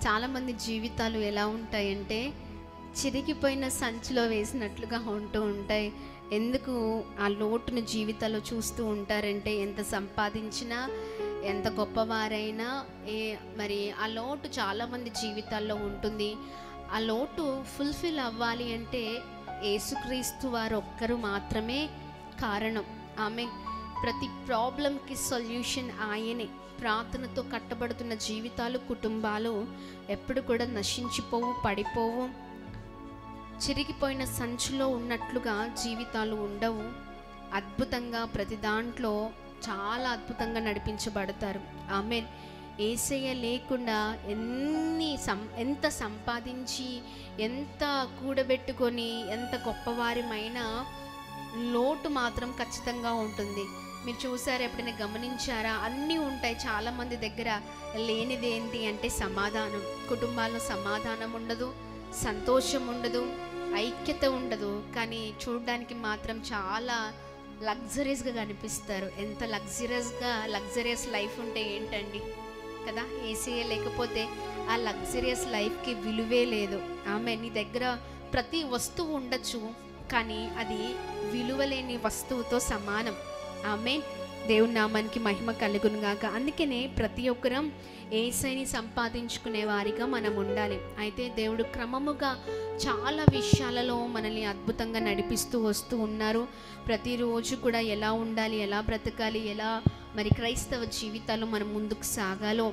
చాలామంది జీవితాలు ఎలా ఉంటాయంటే చిరిగిపోయిన సంచిలో వేసినట్లుగా ఉంటూ ఉంటాయి. ఎందుకు ఆ లోటును జీవితాల్లో చూస్తూ ఉంటారంటే ఎంత సంపాదించినా ఎంత గొప్పవారైనా మరి ఆ లోటు చాలామంది జీవితాల్లో ఉంటుంది. ఆ లోటు ఫుల్ఫిల్ అవ్వాలి అంటే యేసుక్రీస్తు వారు ఒక్కరు మాత్రమే కారణం. ఆమె ప్రతి ప్రాబ్లంకి సొల్యూషన్ ఆయనే. ప్రార్థనతో కట్టబడుతున్న జీవితాలు, కుటుంబాలు ఎప్పుడు కూడా నశించిపోవు, పడిపోవు. చిరిగిపోయిన సంచిలో ఉన్నట్లుగా జీవితాలు ఉండవు. అద్భుతంగా ప్రతి దాంట్లో చాలా అద్భుతంగా నడిపించబడతారు. ఆమేన్. యేసయ్య లేకుండా ఎంత సంపాదించి ఎంత కూడబెట్టుకొని ఎంత గొప్పవారిమైనా లోటు మాత్రం ఖచ్చితంగా ఉంటుంది. మీరు చూసారా, ఎప్పుడైనా గమనించారా? అన్నీ ఉంటాయి చాలామంది దగ్గర. లేనిది ఏంటి అంటే సమాధానం. కుటుంబాల్లో సమాధానం ఉండదు, సంతోషం ఉండదు, ఐక్యత ఉండదు. కానీ చూడడానికి మాత్రం చాలా లగ్జరీస్గా కనిపిస్తారు. ఎంత లగ్జరియస్ లైఫ్ ఉంటే ఏంటండి కదా. ఏసీఏ లేకపోతే ఆ లగ్జరియస్ లైఫ్కి విలువే లేదు. ఆమె నీ దగ్గర ప్రతి వస్తువు ఉండొచ్చు, కానీ అది విలువలేని వస్తువుతో సమానం. ఆమేన్. దేవుని నామానికి మహిమ కలుగును గాక. అందుకనే ప్రతి ఒక్కరం యేసయ్యని సంపాదించుకునే వారిగా మనం ఉండాలి. అయితే దేవుడు క్రమముగా చాలా విషయాలలో మనల్ని అద్భుతంగా నడిపిస్తూ వస్తూ ఉన్నారు. ప్రతిరోజు కూడా ఎలా ఉండాలి, ఎలా బ్రతకాలి, ఎలా మరి క్రైస్తవ జీవితాల్లో మనం ముందుకు సాగాలో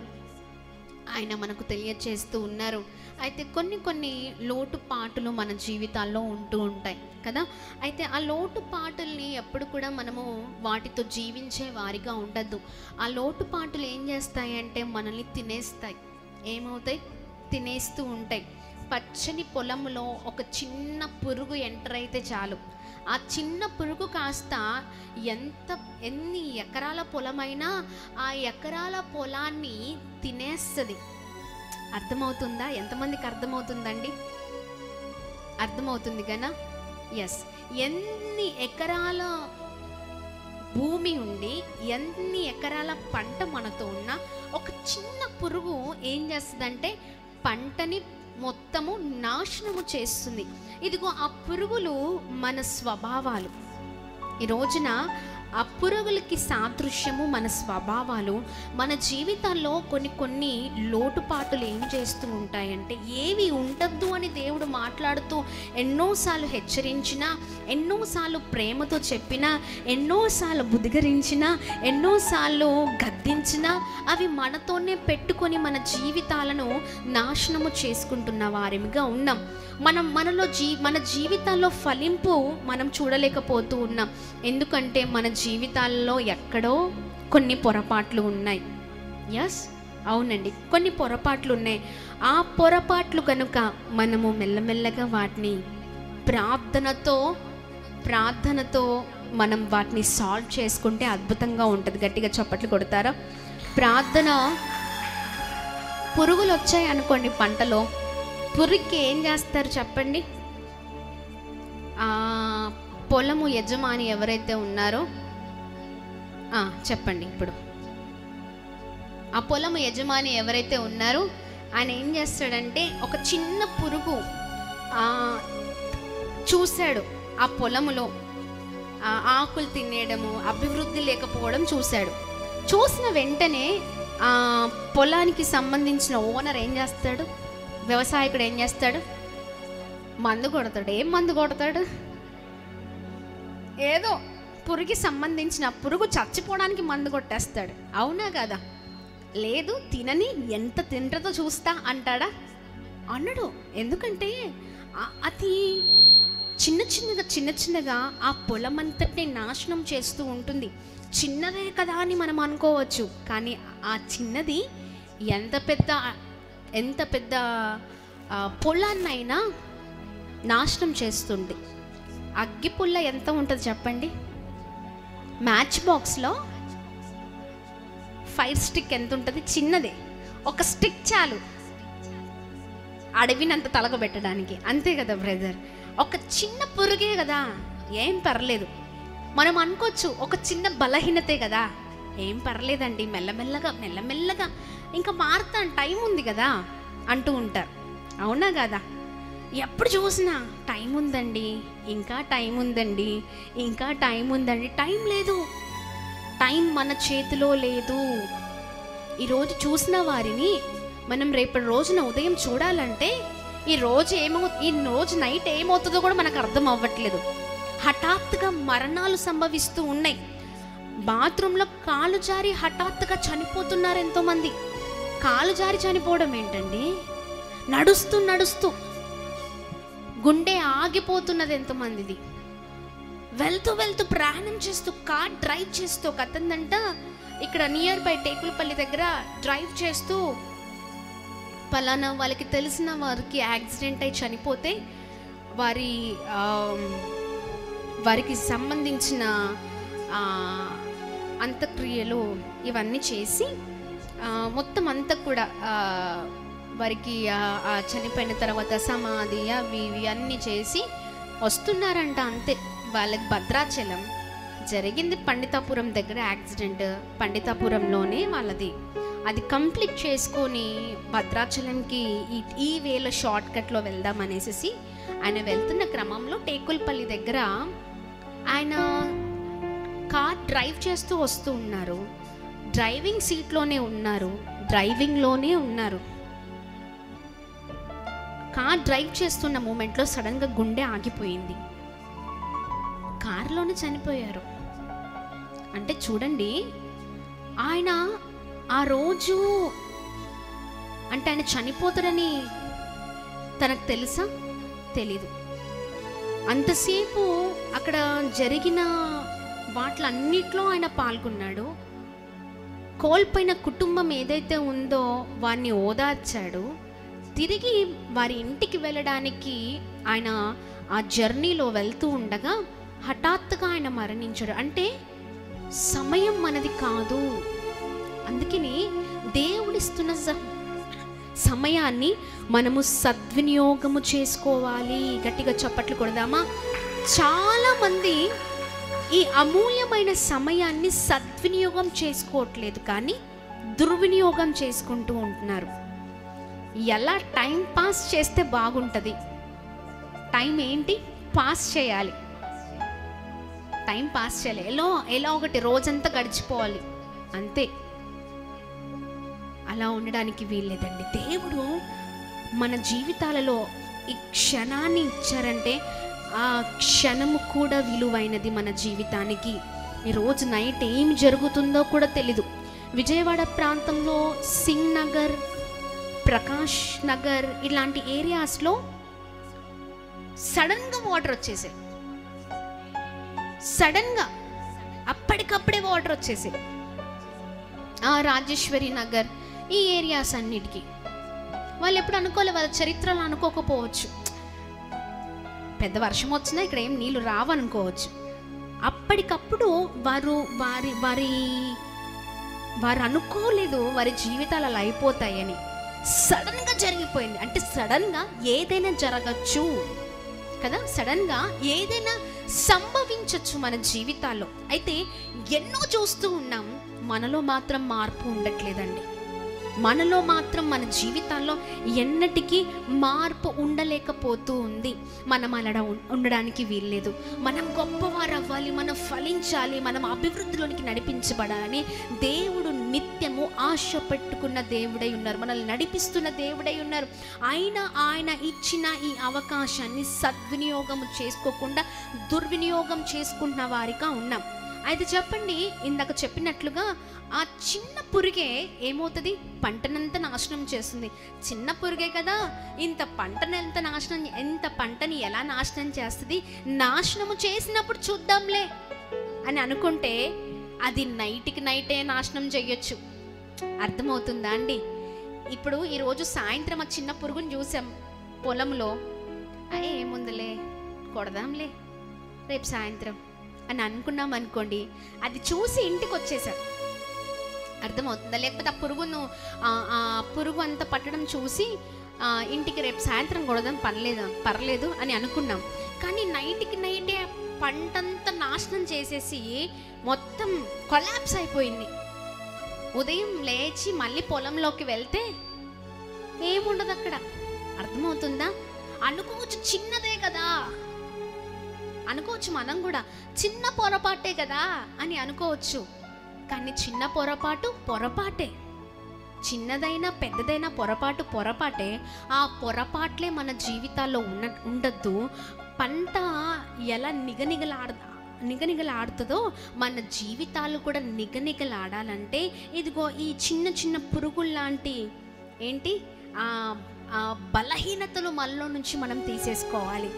ఆయన మనకు తెలియజేస్తూ ఉన్నారు. అయితే కొన్ని లోటుపాటులు మన జీవితాల్లో ఉంటూ ఉంటాయి కదా. అయితే ఆ లోటుపాటుల్ని ఎప్పుడు కూడా మనము వాటితో జీవించే వారిగా ఉండద్దు. ఆ లోటుపాటులు ఏం చేస్తాయి అంటే మనల్ని తినేస్తాయి. ఏమవుతాయి? తినేస్తూ ఉంటాయి. పచ్చని పొలంలో ఒక చిన్న పురుగు ఎంటర్ అయితే చాలు, ఆ చిన్న పురుగు కాస్త ఎన్ని ఎకరాల పొలమైనా ఆ ఎకరాల పొలాన్ని తినేస్తుంది. అర్థమవుతుందా? ఎంతమందికి అర్థమవుతుందండి? అర్థమవుతుంది కదా. ఎస్. ఎన్ని ఎకరాల భూమి ఉండి ఎన్ని ఎకరాల పంట మనతో ఉన్నా ఒక చిన్న పురుగు ఏం చేస్తుందంటే పంటని మొత్తము నాశనము చేస్తుంది. ఇదిగో ఆ పురుగులు మన స్వభావాలు. ఈ రోజున ఆ పురుగులకి సాదృశ్యము మన స్వభావాలు. మన జీవితాల్లో కొన్ని లోటుపాటులు ఏం చేస్తూ ఉంటాయంటే ఏవి ఉండద్దు అని దేవుడు మాట్లాడుతూ ఎన్నోసార్లు హెచ్చరించినా, ఎన్నోసార్లు ప్రేమతో చెప్పినా, ఎన్నోసార్లు బుదిగరించినా, ఎన్నోసార్లు గద్దించినా అవి మనతోనే పెట్టుకొని మన జీవితాలను నాశనము చేసుకుంటున్న వారిగా ఉన్నాం. మన జీవితాల్లో ఫలింపు మనం చూడలేకపోతూ ఉన్నాం. ఎందుకంటే మన జీవితాల్లో ఎక్కడో కొన్ని పొరపాట్లు ఉన్నాయి. ఎస్, అవునండి, కొన్ని పొరపాట్లు ఉన్నాయి. ఆ పొరపాట్లు కనుక మనము మెల్లమెల్లగా వాటిని ప్రార్థనతో మనం వాటిని సాల్వ్ చేసుకుంటే అద్భుతంగా ఉంటుంది. గట్టిగా చప్పట్లు కొడతారా? ప్రార్థన. పురుగులు వచ్చాయి అనుకోండి పంటలో, పురుగుకి ఏం చేస్తారు చెప్పండి? పొలము యజమాని ఎవరైతే ఉన్నారో చెప్పండి ఇప్పుడు. ఆ పొలము యజమాని ఎవరైతే ఉన్నారో ఆయన ఏం చేస్తాడంటే ఒక చిన్న పురుగు చూశాడు ఆ పొలములో, ఆకులు తినేయడము, అభివృద్ధి లేకపోవడం చూశాడు. చూసిన వెంటనే ఆ పొలానికి సంబంధించిన ఓనర్ ఏం చేస్తాడు? వ్యవసాయకుడు ఏం చేస్తాడు? మందు కొడతాడు. ఏం మందు కొడతాడు? ఏదో పురుగుకి సంబంధించిన పురుగు చచ్చిపోవడానికి మందు కొట్టేస్తాడు. అవునా కదా? లేదు, తినని ఎంత తింటదో చూస్తా అంటాడా? అన్నాడు. ఎందుకంటే అది చిన్న చిన్నగా ఆ పొలమంతటిని నాశనం చేస్తూ ఉంటుంది. చిన్నదే కదా అని మనం అనుకోవచ్చు, కానీ ఆ చిన్నది ఎంత పెద్ద పొలాన్నైనా నాశనం చేస్తుంది. అగ్గిపుల్ల ఎంత ఉంటుంది చెప్పండి? మ్యాచ్ బాక్స్లో ఫైర్ స్టిక్ ఎంత ఉంటుంది? చిన్నదే. ఒక స్టిక్ చాలు అడవినంత తలగబెట్టడానికి. అంతే కదా బ్రదర్? ఒక చిన్న పురుగే కదా, ఏం పర్లేదు. మనం అనుకోవచ్చు ఒక చిన్న బలహీనతే కదా, ఏం పర్లేదండి, మెల్లమెల్లగా ఇంకా మారుతాను, టైం ఉంది కదా, అంటూ ఉంటారు. అవునా కదా? ఎప్పుడు చూసినా టైం ఉందండి, ఇంకా టైం ఉందండి, ఇంకా టైం ఉందండి. టైం లేదు. టైం మన చేతిలో లేదు. ఈరోజు చూసిన వారిని మనం రేపటి రోజున ఉదయం చూడాలంటే ఈ రోజు నైట్ ఏమవుతుందో కూడా మనకు అర్థం అవ్వట్లేదు. హఠాత్తుగా మరణాలు సంభవిస్తూ ఉన్నాయి. బాత్రూంలో కాలు జారి హఠాత్తుగా చనిపోతున్నారు ఎంతోమంది. కాలు జారి చనిపోవడం ఏంటండి? నడుస్తూ నడుస్తూ గుండె ఆగిపోతున్నది ఎంతోమందిది. వెళ్తూ వెళ్తూ ప్రయాణం చేస్తూ కార్ డ్రైవ్ చేస్తూ ఒక అతనంట ఇక్కడ నియర్ బై టేకులపల్లి దగ్గర డ్రైవ్ చేస్తూ పలానా వాళ్ళకి తెలిసిన వారికి యాక్సిడెంట్ అయి చనిపోతే వారికి సంబంధించిన అంత్యక్రియలు ఇవన్నీ చేసి మొత్తం అంతా కూడా వారికి చనిపోయిన తర్వాత సమాధి అవి అన్నీ చేసి వస్తున్నారంట. అంతే. వాళ్ళకి భద్రాచలం జరిగింది పండితాపురం దగ్గర యాక్సిడెంట్. పండితాపురంలోనే వాళ్ళది. అది కంప్లీట్ చేసుకొని భద్రాచలంకి ఈ వేళ షార్ట్ కట్లో వెళ్దామనేసి ఆయన వెళ్తున్న క్రమంలో టేకులపల్లి దగ్గర ఆయన కార్ డ్రైవ్ చేస్తూ వస్తూ ఉన్నారు. డ్రైవింగ్ సీట్లోనే ఉన్నారు, డ్రైవింగ్లోనే ఉన్నారు. కార్ డ్రైవ్ చేస్తున్న మూమెంట్లో సడన్గా గుండె ఆగిపోయింది. కారులోనే చనిపోయారు. అంటే చూడండి, ఆయన ఆ రోజు అంటే ఆయన చనిపోతాడని తనకు తెలుసా? తెలీదు. అంతసేపు అక్కడ జరిగిన వాటిలన్నిట్లో ఆయన పాల్గొన్నాడు. కోల్పోయిన కుటుంబం ఏదైతే ఉందో వారిని ఓదార్చాడు. తిరిగి వారి ఇంటికి వెళ్ళడానికి ఆయన ఆ జర్నీలో వెళ్తూ ఉండగా హఠాత్తుగా ఆయన మరణించాడు. అంటే సమయం మనది కాదు. అందుకని దేవుడిస్తున్న సమయాన్ని మనము సద్వినియోగము చేసుకోవాలి. గట్టిగా చప్పట్లు కొడదామా? చాలామంది ఈ అమూల్యమైన సమయాన్ని సద్వినియోగం చేసుకోవట్లేదు, కానీ దుర్వినియోగం చేసుకుంటూ ఉంటున్నారు. ఎలా టైం పాస్ చేస్తే బాగుంటుంది? టైం ఏంటి? పాస్ చేయాలి. టైం పాస్ చేయాలి. ఎలా ఒకటి రోజంతా గడిచిపోవాలి అంతే. అలా ఉండడానికి వీల్లేదండి. దేవుడు మన జీవితాలలో ఈ క్షణాన్ని ఇచ్చారంటే ఆ క్షణము కూడా విలువైనది మన జీవితానికి. ఈరోజు నైట్ ఏం జరుగుతుందో కూడా తెలీదు. విజయవాడ ప్రాంతంలో సింగ్ నగర్, ప్రకాష్ నగర్ ఇలాంటి ఏరియాస్లో సడన్గా వాటర్ వచ్చేసాయి. సడన్గా అప్పటికప్పుడే వాటర్ వచ్చేసాయి. రాజేశ్వరి నగర్ ఈ ఏరియాస్ అన్నిటికీ వాళ్ళు ఎప్పుడు అనుకోలే, వాళ్ళ చరిత్రలో అనుకోకపోవచ్చు. పెద్ద వర్షం వచ్చినా ఇక్కడ ఏం నీళ్ళు రావనుకోవచ్చు. అప్పటికప్పుడు వారు అనుకోలేదు వారి జీవితాలు అలా అయిపోతాయని. సడన్గా జరిగిపోయింది. అంటే సడన్గా ఏదైనా జరగచ్చు కదా, సడన్గా ఏదైనా సంభవించవచ్చు మన జీవితాల్లో. అయితే ఎన్నో చూస్తూ ఉన్నాం, మనలో మాత్రం మార్పు ఉండట్లేదండి. మనలో మాత్రం మన జీవితాల్లో ఎన్నటికీ మార్పు ఉండలేకపోతూ ఉంది. మనం అలా ఉండడానికి వీల్లేదు. మనం గొప్పవారు అవ్వాలి, మనం ఫలించాలి, మనం అభివృద్ధిలోనికి నడిపించబడాలని దేవుడు నిత్యము ఆశ పెట్టుకున్న దేవుడై ఉన్నారు. మనల్ని నడిపిస్తున్న దేవుడై ఉన్నారు. ఆయన ఇచ్చిన ఈ అవకాశాన్ని సద్వినియోగం చేసుకోకుండా దుర్వినియోగం చేసుకుంటున్న వారిగా ఉన్నాం. అయితే చెప్పండి, ఇందాక చెప్పినట్లుగా ఆ చిన్న పురుగే ఏమవుతుంది? పంటనంతా నాశనం చేస్తుంది. చిన్న పురుగే కదా, ఇంత పంటని ఎలా నాశనం చేస్తుంది? నాశనము చేసినప్పుడు చూద్దాంలే అని అనుకుంటే అది నైట్కి నైటే నాశనం చేయొచ్చు. అర్థమవుతుందా అండి? ఇప్పుడు ఈరోజు సాయంత్రం ఆ చిన్న పురుగుని చూసాం పొలంలో. ఏముందిలే, కొడదాంలే రేపు సాయంత్రం అని అనుకున్నాం అనుకోండి, అది చూసి ఇంటికి వచ్చేసాం. అర్థమవుతుందా? లేకపోతే ఆ పురుగు అంతా పట్టడం చూసి ఇంటికి రేపు సాయంత్రం కొడదాం పర్లేదు అని అనుకున్నాం. కానీ నైట్కి నైటే పంటంతా నాశనం చేసేసి మొత్తం కొలాప్స్ అయిపోయింది. ఉదయం లేచి మళ్ళీ పొలంలోకి వెళ్తే ఏముండదు అక్కడ. అర్థమవుతుందా? అనుకోవచ్చు చిన్నదే కదా అనుకోవచ్చు, మనం కూడా చిన్న పొరపాటే కదా అని అనుకోవచ్చు. కానీ చిన్న పొరపాటే, చిన్నదైనా పెద్దదైనా పొరపాటే. ఆ పొరపాట్లే మన జీవితాల్లో ఉండద్దు. పంట ఎలా నిగనిగలాడుతుందో మన జీవితాలు కూడా నిగనిగలాడాలంటే ఇదిగో ఈ చిన్న చిన్న పురుగుల్లాంటి ఆ బలహీనతలు మనలో నుంచి మనం తీసేసుకోవాలి.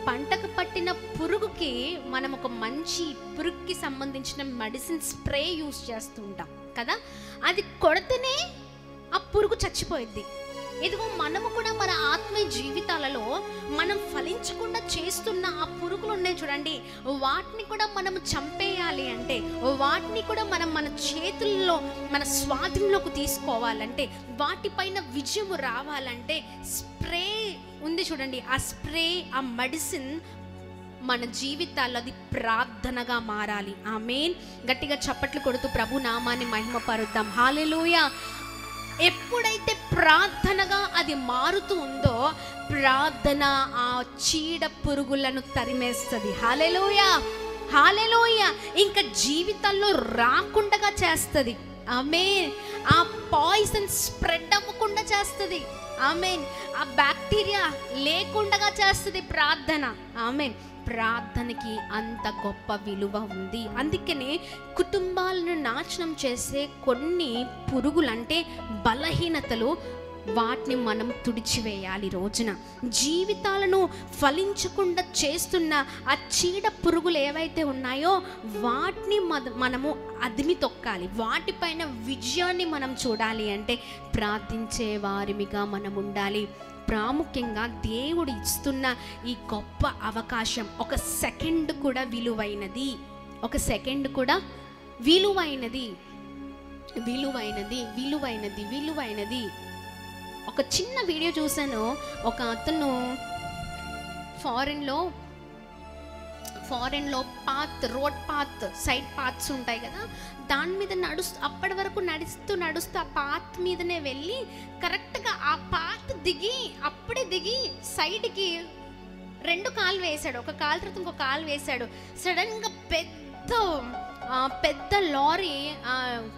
పంటకు పట్టిన పురుగుకి మనం ఒక మంచి పురుగుకి సంబంధించిన మెడిసిన్ స్ప్రే యూస్ చేస్తూ ఉంటాం కదా, అది కొడితేనే ఆ పురుగు చచ్చిపోయిద్ది. ఇదిగో మనము కూడా మన ఆత్మీయ జీవితాలలో మనం ఫలించకుండా చేస్తున్న ఆ పురుగులు ఉన్నాయి చూడండి, వాటిని కూడా మనము చంపేయాలి అంటే, వాటిని కూడా మనం మన చేతుల్లో మన స్వాధీనంలోకి తీసుకోవాలంటే, వాటిపైన విజయము రావాలంటే స్ప్రే ఉంది చూడండి, ఆ స్ప్రే, ఆ మెడిసిన్ మన జీవితాల్లో అది ప్రార్థనగా మారాలి. ఆమేన్. గట్టిగా చప్పట్లు కొడుతూ ప్రభు నామాన్ని మహిమపరుద్దాం. హల్లెలూయా. ఎప్పుడైతే ప్రార్థనగా అది మారుతూ ఉందో, ప్రార్థన ఆ చీడ పురుగులను తరిమేస్తుంది. హల్లెలూయా, హల్లెలూయా. ఇంకా జీవితాల్లో రాకుండా చేస్తుంది. ఆమేన్. ఆ పాయిజన్ స్ప్రెడ్ అవ్వకుండా చేస్తుంది. ఆమేన్. ఆ బ్యాక్టీరియా లేకుండా చేస్తుంది ప్రార్థన. ఆమేన్. ప్రార్థనకి అంత గొప్ప విలువ ఉంది. అందుకనే కుటుంబాలను నాశనం చేసే కొన్ని పురుగులు అంటే బలహీనతలు, వాటిని మనం తుడిచివేయాలి. రోజున జీవితాలను ఫలించకుండా చేస్తున్న ఆ చీడ పురుగులు ఏవైతే ఉన్నాయో వాటిని మనము అదిమి తొక్కాలి. వాటిపైన విజయాన్ని మనం చూడాలి అంటే ప్రార్థించే వారిమిగా మనం ఉండాలి. ప్రాముఖ్యంగా దేవుడు ఇస్తున్న ఈ గొప్ప అవకాశం ఒక సెకండ్ కూడా విలువైనది. ఒక సెకండ్ కూడా విలువైనది. ఒక చిన్న వీడియో చూశాను. ఒక అతను ఫారెన్లో రోడ్ పాత్, సైడ్ పాత్స్ ఉంటాయి కదా, దాని మీద అప్పటి వరకు నడుస్తూ ఆ పాత్ మీదనే వెళ్ళి కరెక్ట్గా ఆ పాత్ అప్పుడే దిగి సైడ్కి 2 కాలు వేశాడు. ఒక కాలు తర్వాత ఇంకో కాలు వేశాడు. సడన్గా పెద్ద లారీ,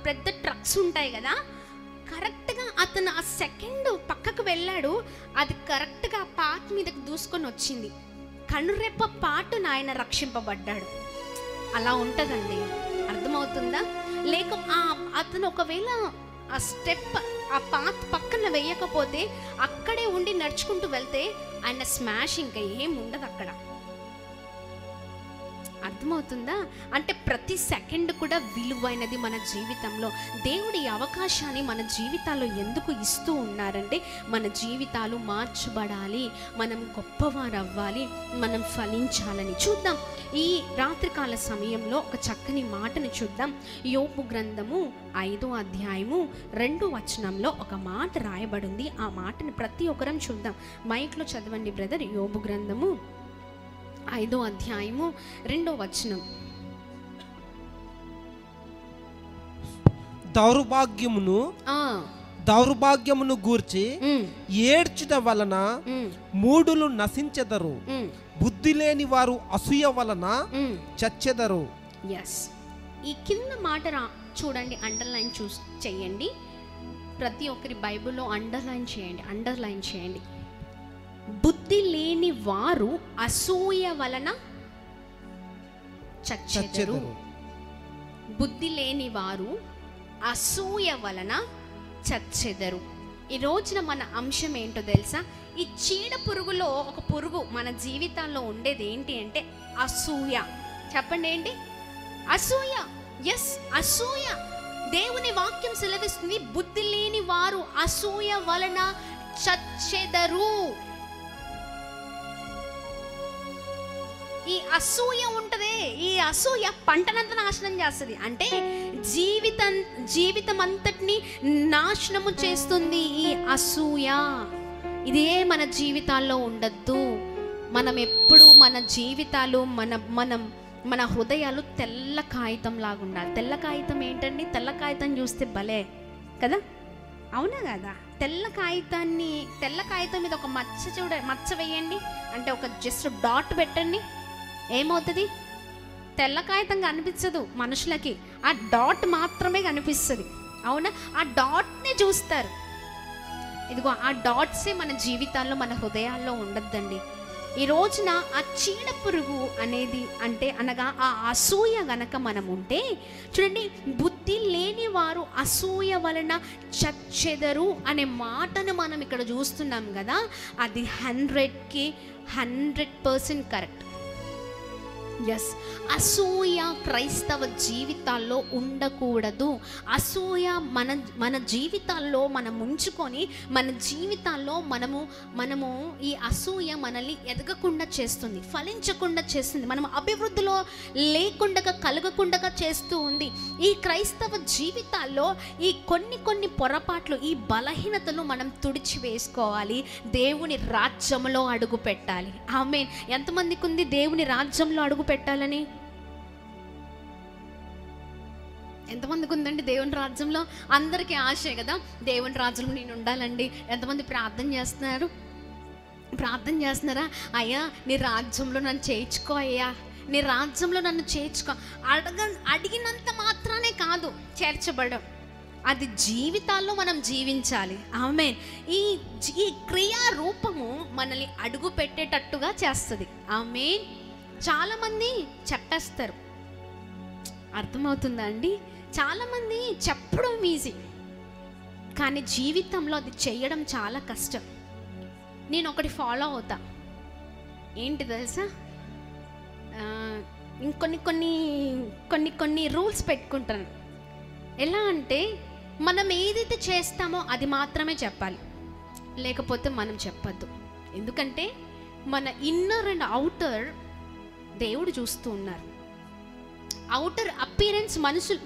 పెద్ద ట్రక్స్ ఉంటాయి కదా, కరెక్ట్గా అతను ఆ సెకండ్ పక్కకు వెళ్ళాడు. అది కరెక్ట్గా ఆ పాత్ మీదకి దూసుకొని వచ్చింది. కనురెప్ప పాటున ఆయన రక్షింపబడ్డాడు. అలా ఉంటుందండి. అర్థమవుతుందా? లేక అతను ఒకవేళ ఆ స్టెప్ ఆ పాత్ పక్కన వేయకపోతే అక్కడే ఉండి నడుచుకుంటూ వెళ్తే ఆయన స్మాష్ ఇంకా ఏం ఉండదు అక్కడ. అర్థమవుతుందా? అంటే ప్రతి సెకండ్ కూడా విలువైనది మన జీవితంలో. దేవుడి అవకాశాన్ని మన జీవితాల్లో ఎందుకు ఇస్తూ ఉన్నారంటే మన జీవితాలు మార్చబడాలి, మనం గొప్పవారు అవ్వాలి, మనం ఫలించాలని. చూద్దాం ఈ రాత్రికాల సమయంలో ఒక చక్కని మాటను చూద్దాం. యోబు గ్రంథము 5వ అధ్యాయము 2వ వచనంలో ఒక మాట రాయబడింది. ఆ మాటని ప్రతి ఒక్కరం చూద్దాం. మైక్లో చదవండి బ్రదర్. యోబు గ్రంథము 5వ అధ్యాయము 2వ వచనం. దౌర్భాగ్యమును గూర్చి ఏడ్చుట వలన మూఢులు నశించెదరు, బుద్ధి లేని వారు అసూయ వలన చచ్చెదరు. ఎస్, ఈ కింద మాట చూడండి, అండర్లైన్ చేయండి. ప్రతి ఒక్కరి బైబిల్లో అండర్లైన్ చేయండి. బుద్ధి లేని వారు అసూయ వలన చచ్చెదరు. బుద్ధి లేని వారు అసూయ వలన చచ్చెదరు. ఈ రోజున మన అంశం ఏంటో తెలుసా? ఈ చీడ పురుగులో ఒక పురుగు మన జీవితాల్లో ఉండేది ఏంటి అంటే అసూయ. చెప్పండి ఏంటి? అసూయ. ఎస్, అసూయ. దేవుని వాక్యం సెలవిస్తుంది, బుద్ధి లేని వారు అసూయ వలన చచ్చెదరు. ఈ అసూయ ఉంటదే, ఈ అసూయ పంటనంతా నాశనం చేస్తుంది. అంటే జీవితం అంతటిని నాశనము చేస్తుంది ఈ అసూయ. ఇదే మన జీవితాల్లో ఉండద్దు. మనం ఎప్పుడు మన జీవితాలు మన హృదయాలు తెల్ల కాగితం లాగా ఉండాలి. తెల్ల కాగితం ఏంటండి? తెల్ల కాగితం చూస్తే భలే కదా, అవునా కదా? తెల్ల కాగితం మీద ఒక మచ్చ వేయండి, అంటే ఒక జస్ట్ డాట్ పెట్టండి, ఏమవుతుంది? తెల్ల కాగితం కనిపించదు మనుషులకి, ఆ డాట్ మాత్రమే కనిపిస్తుంది. అవునా? ఆ డాట్ని చూస్తారు. ఇదిగో ఆ డాట్సే మన జీవితాల్లో, మన హృదయాల్లో ఉండద్దండి. ఈ రోజున ఆ చీడ పురుగు అనేది అనగా ఆ అసూయ గనక మనం ఉంటే, చూడండి, బుద్ధి లేని వారు అసూయ వలన చచ్చెదరు అనే మాటను మనం ఇక్కడ చూస్తున్నాం కదా, అది 100కి 100% కరెక్ట్. ఎస్, అసూయ క్రైస్తవ జీవితాల్లో ఉండకూడదు. అసూయ మన జీవితాల్లో మనం ఉంచుకొని, మన జీవితాల్లో మనము ఈ అసూయ మనల్ని ఎదగకుండా చేస్తుంది, ఫలించకుండా చేస్తుంది, మనం అభివృద్ధిలో కలగకుండా చేస్తూ ఉంది. ఈ క్రైస్తవ జీవితాల్లో ఈ కొన్ని పొరపాట్లు, ఈ బలహీనతలు మనం తుడిచివేసుకోవాలి, దేవుని రాజ్యంలో అడుగు పెట్టాలి. ఆమేన్. ఎంతమందికి ఉంది దేవుని రాజ్యంలో అడుగు పెట్టాలని? ఎంతమందికి ఉందండి దేవుని రాజ్యంలో? అందరికీ ఆశే కదా, దేవుని రాజ్యంలో నేను ఉండాలండి. ఎంతమంది ప్రార్థన చేస్తున్నారా? అయ్యా నీ రాజ్యంలో నన్ను చేర్చుకో, అయ్యా నీ రాజ్యంలో నన్ను చేర్చుకో. అడిగినంత మాత్రానే కాదు చేర్చబడం, అది జీవితాల్లో మనం జీవించాలి. ఆమేన్. ఈ క్రియా రూపము మనల్ని అడుగు పెట్టేటట్టుగా చేస్తుంది. ఆమేన్. చాలామంది చెప్పేస్తారు, అర్థమవుతుందా అండి? చాలామంది చెప్పడం ఈజీ, కానీ జీవితంలో అది చేయడం చాలా కష్టం. నేను ఒకటి ఫాలో అవుతా, ఏంటి తెలుసా? కొన్ని రూల్స్ పెట్టుకుంటాను. ఎలా అంటే, మనం ఏదైతే చేస్తామో అది మాత్రమే చెప్పాలి, లేకపోతే మనం చెప్పద్దు. ఎందుకంటే మన ఇన్నర్ అండ్ అవుటర్ దేవుడు చూస్తూ ఉన్నారు. అవుటర్ అపీరెన్స్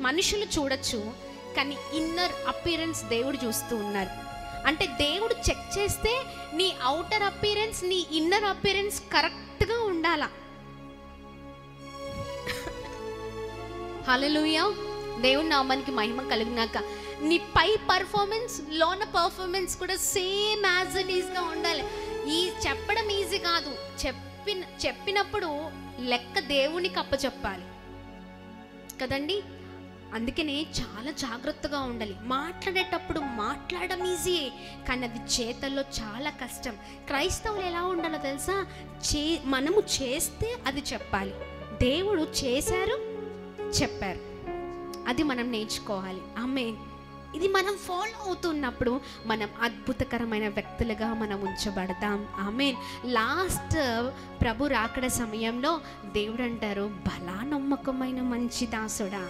మనుషులు చూడొచ్చు, కానీ ఇన్నర్ అపీరెన్స్ దేవుడు చూస్తూ ఉన్నారు. అంటే దేవుడు చెక్ చేస్తే నీ అవుటర్ అపీరెన్స్, నీ ఇన్నర్ అపీరెన్స్ కరెక్ట్గా ఉండాలా. హల్లెలూయా. దేవుని నామానికి మహిమ కలిగినాక నీ పై పర్ఫార్మెన్స్, లోన పర్ఫార్మెన్స్ కూడా సేమ్ యాజ్ ఇట్ ఈస్గా ఉండాలి. ఈ చెప్పడం ఈజీ కాదు, చెప్పినప్పుడు లెక్క దేవునికి అప్పచెప్పాలి కదండి. అందుకనే చాలా జాగ్రత్తగా ఉండాలి. మాట్లాడేటప్పుడు మాట్లాడడం ఈజీయే, కానీ అది చేతల్లో చాలా కష్టం. క్రైస్తవులు ఎలా ఉండాలో తెలుసా? మనము చేస్తే అది చెప్పాలి, దేవుడు చేశారు చెప్పారు, అది మనం నేర్చుకోవాలి. ఆమేన్. ఇది మనం ఫాలో అవుతున్నప్పుడు మనం అద్భుతకరమైన వ్యక్తులుగా మనం ఉంచబడతాం. ఆమేన్. లాస్ట్ ప్రభు రాకడ సమయంలో దేవుడు అంటారు, బలా నమ్మకమైన మంచి దాసుడా,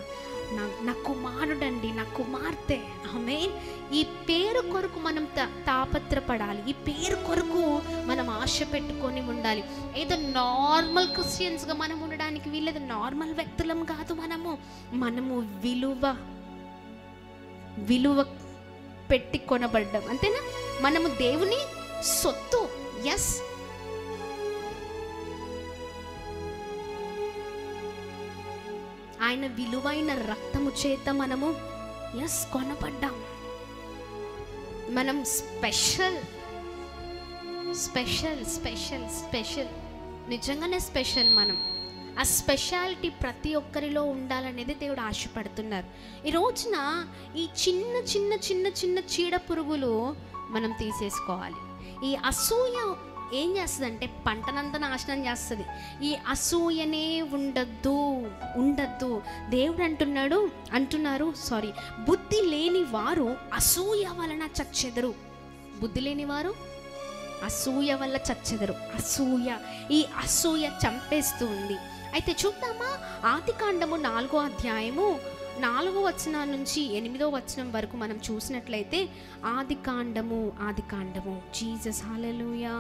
నా కుమారుడండి, నా కుమార్తె. ఆమేన్. ఈ పేరు కొరకు మనం తాపత్రపడాలి, ఈ పేరు కొరకు మనం ఆశ పెట్టుకొని ఉండాలి. ఏదో నార్మల్ క్రిస్టియన్స్గా మనం ఉండడానికి వీళ్ళేదో నార్మల్ వ్యక్తులం కాదు. మనము విలువ పెట్టి కొనబడ్డం, అంతేనా? మనము దేవుని సొత్తు. ఎస్, ఆయన విలువైన రక్తము చేత మనము కొనబడ్డాం. మనం స్పెషల్, నిజంగానే స్పెషల్. మనం ఆ స్పెషాలిటీ ప్రతి ఒక్కరిలో ఉండాలనేది దేవుడు ఆశపడుతున్నారు. ఈ రోజున ఈ చిన్న చీడ పురుగులు మనం తీసేసుకోవాలి. ఈ అసూయ ఏం చేస్తుందంటే పంటనంతా నాశనం చేస్తుంది. ఈ అసూయనే ఉండద్దు. దేవుడు అంటున్నారు బుద్ధి లేని వారు అసూయ వలన చచ్చెదరు. బుద్ధి లేని వారు అసూయ వల్ల చచ్చెదరు. ఈ అసూయ చంపేస్తూ ఉంది. అయితే చూద్దామా, ఆదికాండము 4వ అధ్యాయము 4వ వచనం నుంచి 8వ వచనం వరకు మనం చూసినట్లయితే, ఆదికాండము జీసస్ హల్లెలూయా.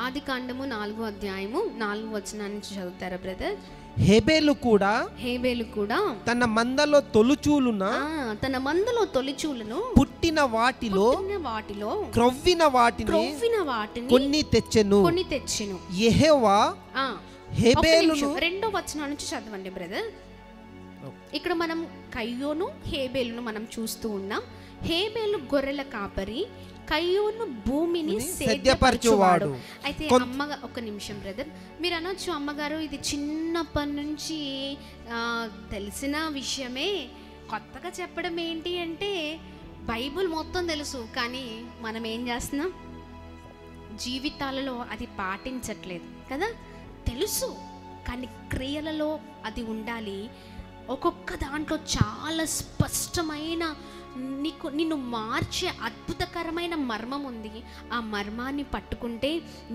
ఆదికాండము 4వ అధ్యాయము 4వ వచనం నుంచి చదువుతారా బ్రదర్? హేబేలు కూడా తన మందలో తొలిచూలును పుట్టిన వాటిలో క్రొవ్విన వాటిని కొన్ని తెచ్చెను. యెహోవా హేబేలును రెండో వచనం నుంచి చదవండి బ్రదర్. ఇక్కడ మనం కయ్యోను హేబేలును మనం చూస్తూ ఉన్నాం. హేబేలు గొర్రెల కాపరి, కయ్యోను భూమిని సేద్యపరచువాడు. అయితే అమ్మగా ఒక నిమిషం బ్రదర్, మీరు అనొచ్చు అమ్మగారు ఇది చిన్నప్పటి నుంచి తెలిసిన విషయమే, కొత్తగా చెప్పడం ఏంటి అంటే బైబుల్ మొత్తం తెలుసు, కానీ మనం ఏం చేస్తున్నాం, జీవితాలలో అది పాటించట్లేదు కదా. తెలుసు కానీ క్రియలలో అది ఉండాలి. ఒక్కొక్క దాంట్లో చాలా స్పష్టమైన నిన్ను మార్చే అద్భుతకరమైన మర్మం ఉంది. ఆ మర్మాన్ని పట్టుకుంటే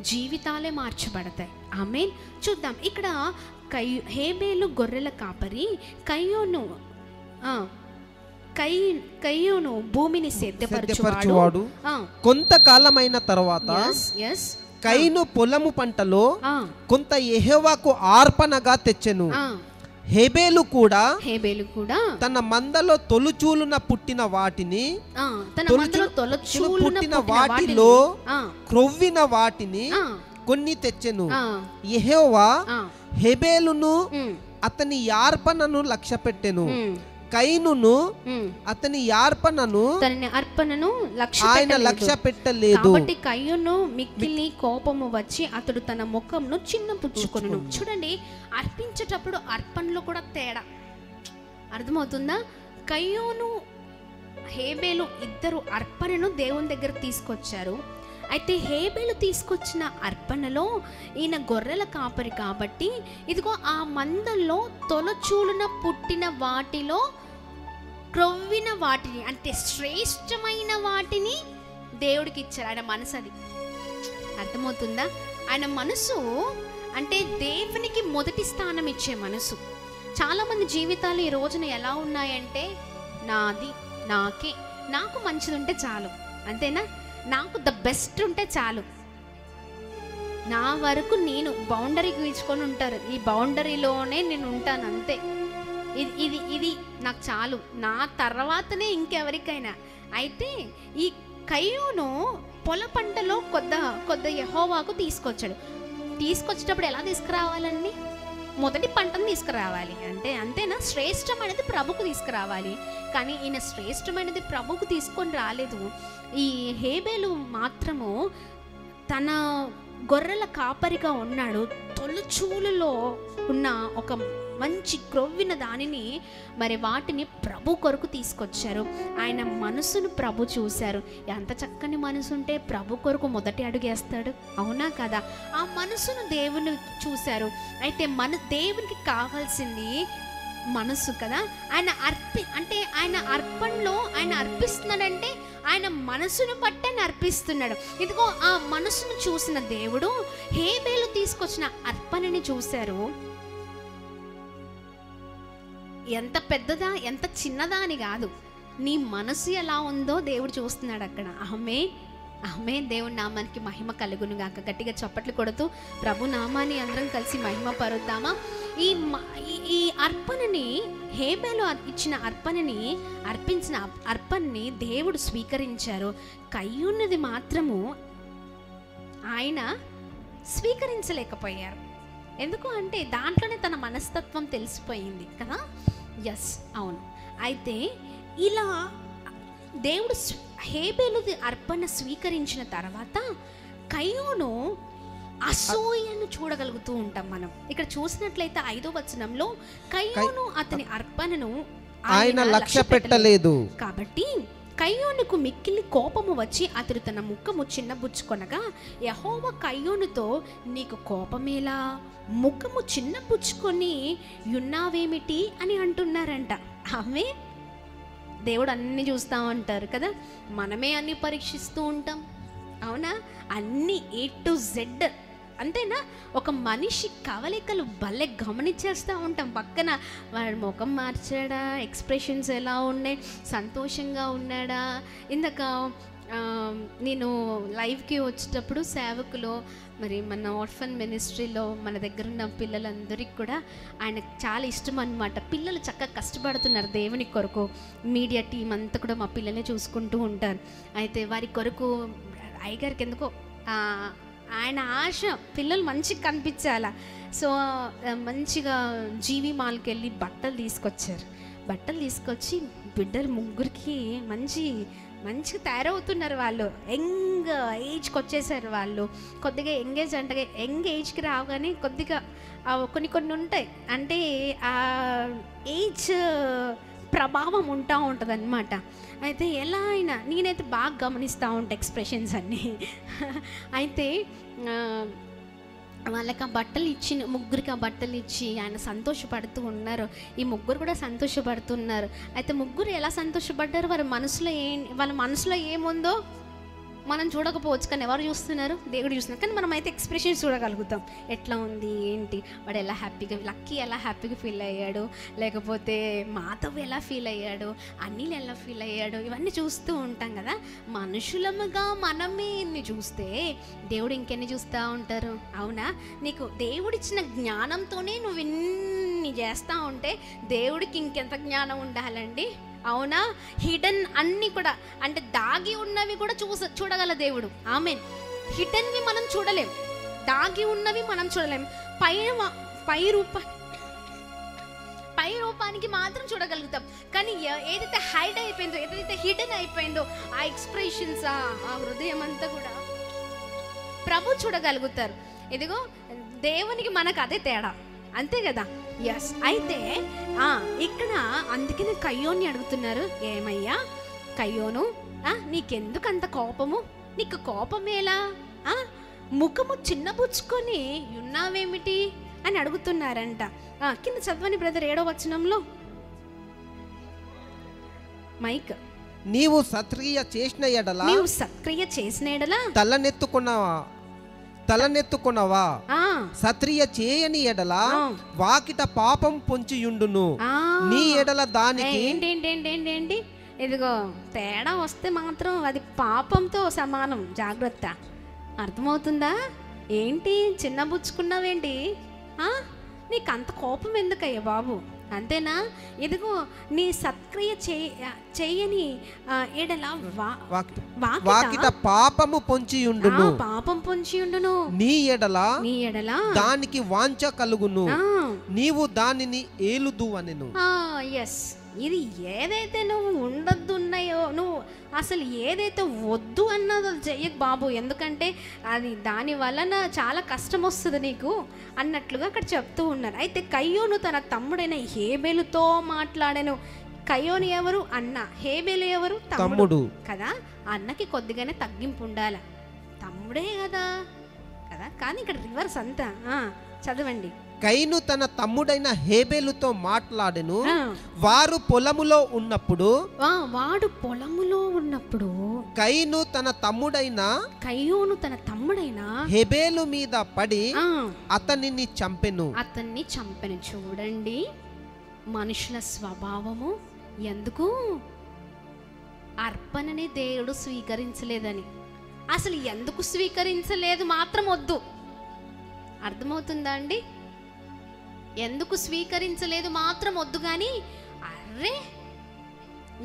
జీవితాలే మార్చబడతాయి. ఆమేన్. చూద్దాం ఇక్కడ హేబేలు గొర్రెల కాపరి, కయ్యోను భూమిని సేద్యపరచువాడు. కొంతకాలమైన తర్వాత కయ్యను పొలము పంటలో కొంత యెహోవాకు అర్పణగా తెచ్చెను. హేబేలు కూడా తన మందలో తొలుచూలున పుట్టిన వాటిని, పుట్టిన వాటిలో క్రొవ్విన వాటిని కొన్ని తెచ్చెను. యెహోవా హేబేలును అతని అర్పణను లక్ష్యపెట్టెను, కయ్యనును అతని అర్పణను ఆయన లక్ష్య పెట్టలేదు. కాబట్టి కయ్యను మిక్కిలి కోపము వచ్చి అతడు తన ముఖంను చిన్నపుచ్చుకొనును. చూడండి, అర్పించేటప్పుడు అర్పణలో కూడా తేడా అర్థమవుతుందా? కయ్యోను హేబేలు ఇద్దరు అర్పణను దేవుని దగ్గర తీసుకొచ్చారు. అయితే హేబేలు తీసుకొచ్చిన అర్పణలో ఈయన గొర్రెల కాపరి కాబట్టి ఇదిగో ఆ మందల్లో తొలచూలున పుట్టిన వాటిలో క్రొవ్విన వాటిని, అంటే శ్రేష్టమైన వాటిని దేవుడికి ఇచ్చారు. ఆయన మనసు అది అర్థమవుతుందా? ఆయన మనసు అంటే దేవునికి మొదటి స్థానం ఇచ్చే మనసు. చాలామంది జీవితాలు ఈ రోజున ఎలా ఉన్నాయంటే నాది, నాకే, నాకు మంచిది ఉంటే చాలు, అంతేనా, నాకు ద బెస్ట్ ఉంటే చాలు, నా వరకు నేను బౌండరీ గీచుకొని ఉంటారు, ఈ బౌండరీలోనే నేను ఉంటాను అంతే, ఇది ఇది నాకు చాలు, నా తర్వాతనే ఇంకెవరికైనా. అయితే ఈ కయ్యోను పొల పంటలో కొద్ది యెహోవాకు తీసుకొచ్చేటప్పుడు ఎలా తీసుకురావాలండి? మొదటి పంటను తీసుకురావాలి, అంటే అంతేనా? శ్రేష్టమైనది ప్రభుకు తీసుకురావాలి. కానీ ఈయన శ్రేష్టమైనది ప్రభుకు తీసుకొని రాలేదు. ఈ హేబేలు మాత్రము తన గొర్రెల కాపరిగా ఉన్నాడు. తొలిచూలులో ఉన్న ఒక మంచి క్రొవ్విన దానిని మరి వాటిని ప్రభు కొరకు తీసుకొచ్చారు. ఆయన మనసును ప్రభు చూశారు. ఎంత చక్కని మనసు ఉంటే ప్రభు కొరకు మొదటి అడుగేస్తాడు, అవునా కదా? ఆ మనసును దేవుని చూశారు. అయితే దేవునికి కావాల్సింది మనసు కదా. ఆయన ఆయన అర్పణలో ఆయన అర్పిస్తున్నాడంటే ఆయన మనసును బట్టి ఆయన అర్పిస్తున్నాడు. ఇదిగో ఆ మనసును చూసిన దేవుడు హేబేలు తీసుకొచ్చిన అర్పణని చూశారు. ఎంత పెద్దదా ఎంత చిన్నదా అని కాదు, నీ మనసు ఎలా ఉందో దేవుడు చూస్తున్నాడు అక్కడ. ఆమె దేవుని నామానికి మహిమ కలుగును గాక. గట్టిగా చప్పట్లు కొడుతూ ప్రభు నామాన్ని అందరం కలిసి మహిమ పరుద్దామా? ఈ అర్పణని, హేబేలు ఇచ్చిన అర్పించిన అర్పణని దేవుడు స్వీకరించారు. కయ్యున్నది మాత్రము ఆయన స్వీకరించలేకపోయారు. ఎందుకు అంటే దాంట్లోనే తన మనస్తత్వం తెలిసిపోయింది కదా. ఎస్, అవును. అయితే ఇలా దేవుడు హేబేలుది అర్పణ స్వీకరించిన తర్వాత కయ్యోను అసూయను చూడగలుగుతూ ఉంటాం మనం. ఇక్కడ చూసినట్లయితే 5వ వచనంలో కయ్యోను అతని అర్పణను ఆయన లక్ష్య పెట్టలేదు. కాబట్టి కయ్యోనుకు మిక్కిలి కోపము వచ్చి అతడు తన ముఖము చిన్నబుచ్చుకొనగా యెహోవా కయ్యోనుతో, నీకు కోపమేలా, ముఖము చిన్నబుచ్చుకొని ఉన్నావేమిటి అని అంటున్నారంట. ఆమె దేవుడు అన్ని చూస్తూ ఉంటారు కదా, మనమే అన్ని పరీక్షిస్తూ ఉంటాం, అవునా? అన్ని A to Z, అంతేనా? ఒక మనిషి కవలికలు భలే గమనించేస్తూ ఉంటాం. పక్కన వాడి ముఖం మార్చాడా, ఎక్స్ప్రెషన్స్ ఎలా ఉన్నాయి, సంతోషంగా ఉన్నాడా. ఇందాక నేను లైవ్కి వచ్చేటప్పుడు సేవకులు మరి మన ఆర్ఫన్ మినిస్ట్రీలో మన దగ్గర ఉన్న పిల్లలందరికీ కూడా ఆయనకు చాలా ఇష్టం అన్నమాట. పిల్లలు చక్కగా కష్టపడుతున్నారు దేవుని కొరకు. మీడియా టీం అంతా కూడా మా పిల్లలే చూసుకుంటూ ఉంటారు. అయితే వారి కొరకు అయ్యగారికి ఎందుకో ఆయన ఆశ పిల్లలు మంచిగా కనిపించాలా. సో మంచిగా జీవి మాల్కి వెళ్ళి బట్టలు తీసుకొచ్చారు. బట్టలు తీసుకొచ్చి బిడ్డలు ముగ్గురికి మంచిగా తయారవుతున్నారు. వాళ్ళు యంగ్ ఏజ్కి వచ్చేసారు. వాళ్ళు కొద్దిగా ఎంగేజ్ అంటే యంగ్ ఏజ్కి రాగానే కొద్దిగా కొన్ని ఉంటాయి, అంటే ఆ ఏజ్ ప్రభావం ఉంటుంది అన్నమాట. అయితే ఎలా అయినా నేనైతే బాగా గమనిస్తూ ఉంటాను ఎక్స్ప్రెషన్స్ అన్నీ. అయితే వాళ్ళకి ఆ బట్టలు ఇచ్చి ముగ్గురికి ఆ బట్టలు ఇచ్చి ఆయన సంతోషపడుతూ ఉన్నారు. ఈ ముగ్గురు కూడా సంతోషపడుతున్నారు. అయితే ముగ్గురు ఎలా సంతోషపడ్డారు, వాళ్ళ మనసులో ఏముందో మనం చూడకపోవచ్చు, కానీ ఎవరు చూస్తున్నారు? దేవుడు చూస్తున్నారు. కానీ మనం అయితే ఎక్స్ప్రెషన్స్ చూడగలుగుతాం. ఎట్లా ఉంది ఏంటి, వాడు ఎలా హ్యాపీగా, లక్కీ ఎలా హ్యాపీగా ఫీల్ అయ్యాడు, లేకపోతే మాధవ్ ఎలా ఫీల్ అయ్యాడు, అనిల్ ఎలా ఫీల్ అయ్యాడు, ఇవన్నీ చూస్తూ ఉంటాం కదా. మనుషులముగా మనమే ఇన్ని చూస్తే దేవుడు ఇంకెన్ని చూస్తూ ఉంటారు. అవునా? నీకు దేవుడిచ్చిన జ్ఞానంతోనే నువ్వు ఇన్ని చేస్తూ ఉంటే దేవుడికి ఇంకెంత జ్ఞానం ఉండాలండి? అవునా? హిడెన్ అన్నీ కూడా, అంటే దాగి ఉన్నవి కూడా చూడగల దేవుడు. ఆమెన్. హిడెన్వి మనం చూడలేం, దాగి ఉన్నవి మనం చూడలేం. పై రూపానికి మాత్రం చూడగలుగుతాం. కానీ ఏదైతే హైడ్ అయిపోయిందో, ఏదైతే హిడెన్ అయిపోయిందో, ఆ ఎక్స్ప్రెషన్స్, ఆ హృదయం అంతా కూడా ప్రభు చూడగలుగుతారు. ఇదిగో దేవునికి మనకు అదే తేడా, అంతే కదా? ఎస్. అయితే ఇక్కడ అందుకనే కయ్యోని అడుగుతున్నారు, ఏమయ్యా కయ్యోను, నీకెందుకు అంత కోపము? నీకు కోపమేలా? ముఖము చిన్నబుచ్చుకొని ఉన్నావేమిటి అని అడుగుతున్నారంట. కింద చదవని బ్రదర్, 7వ వచనంలో మైక్. నీవు సత్క్రియ చేసిన ఎడల తలనెత్తుకున్నవా, సత్రియ చేయని ఎడల వాకిట పాపం పొంచియుండును, నీ ఎడల దానికి. ఏంటి ఇదిగో తేడా వస్తే మాత్రం అది పాపంతో సమానం. జాగ్రత్త. అర్థమవుతుందా? ఏంటి చిన్నబుచ్చుకున్నావేంటి? నీకు అంత కోపం ఎందుకయ్యా బాబు? అంతేనా? ఇదిగో నీ సత్క్రియ చేయని ఎడల వాకిట పాపము పొంచియుండును, పాపం పొంచియుండును, నీ ఎడల దానికి వాంఛ కలుగును, నీవు దానిని ఏలుదు అనెను. ఎస్. ఇది ఏదైతే నువ్వు ఉండొద్దున్నాయో, నువ్వు అసలు ఏదైతే వద్దు అన్నదో చెయ్యకు బాబు, ఎందుకంటే అది దాని వలన చాలా కష్టం వస్తుంది నీకు అన్నట్లుగా అక్కడ చెప్తూ ఉన్నారు. అయితే కయ్యోను తన తమ్ముడైన హేబేలుతో మాట్లాడాను. కయ్యోను ఎవరు? అన్న. హేబేలు ఎవరు? తమ్ముడు కదా. అన్నకి కొద్దిగానే తగ్గింపు ఉండాలి, తమ్ముడే కదా. కానీ ఇక్కడ రివర్స్ అంతా. చదవండి. కయీను తన తమ్ముడైన హేబేలుతో మాట్లాడెను. వాడు పొలములో ఉన్నప్పుడు కయీను తన తమ్ముడైన హేబేలు మీద పడి అతనిని చంపెను. చూడండి మనుషుల స్వభావము. ఎందుకు? అర్పణని దేవుడు స్వీకరించలేదని. అసలు ఎందుకు స్వీకరించలేదు మాత్రం వద్దు. అర్థమవుతుందా అండి? ఎందుకు స్వీకరించలేదు మాత్రం వద్దు. కానీ అర్రే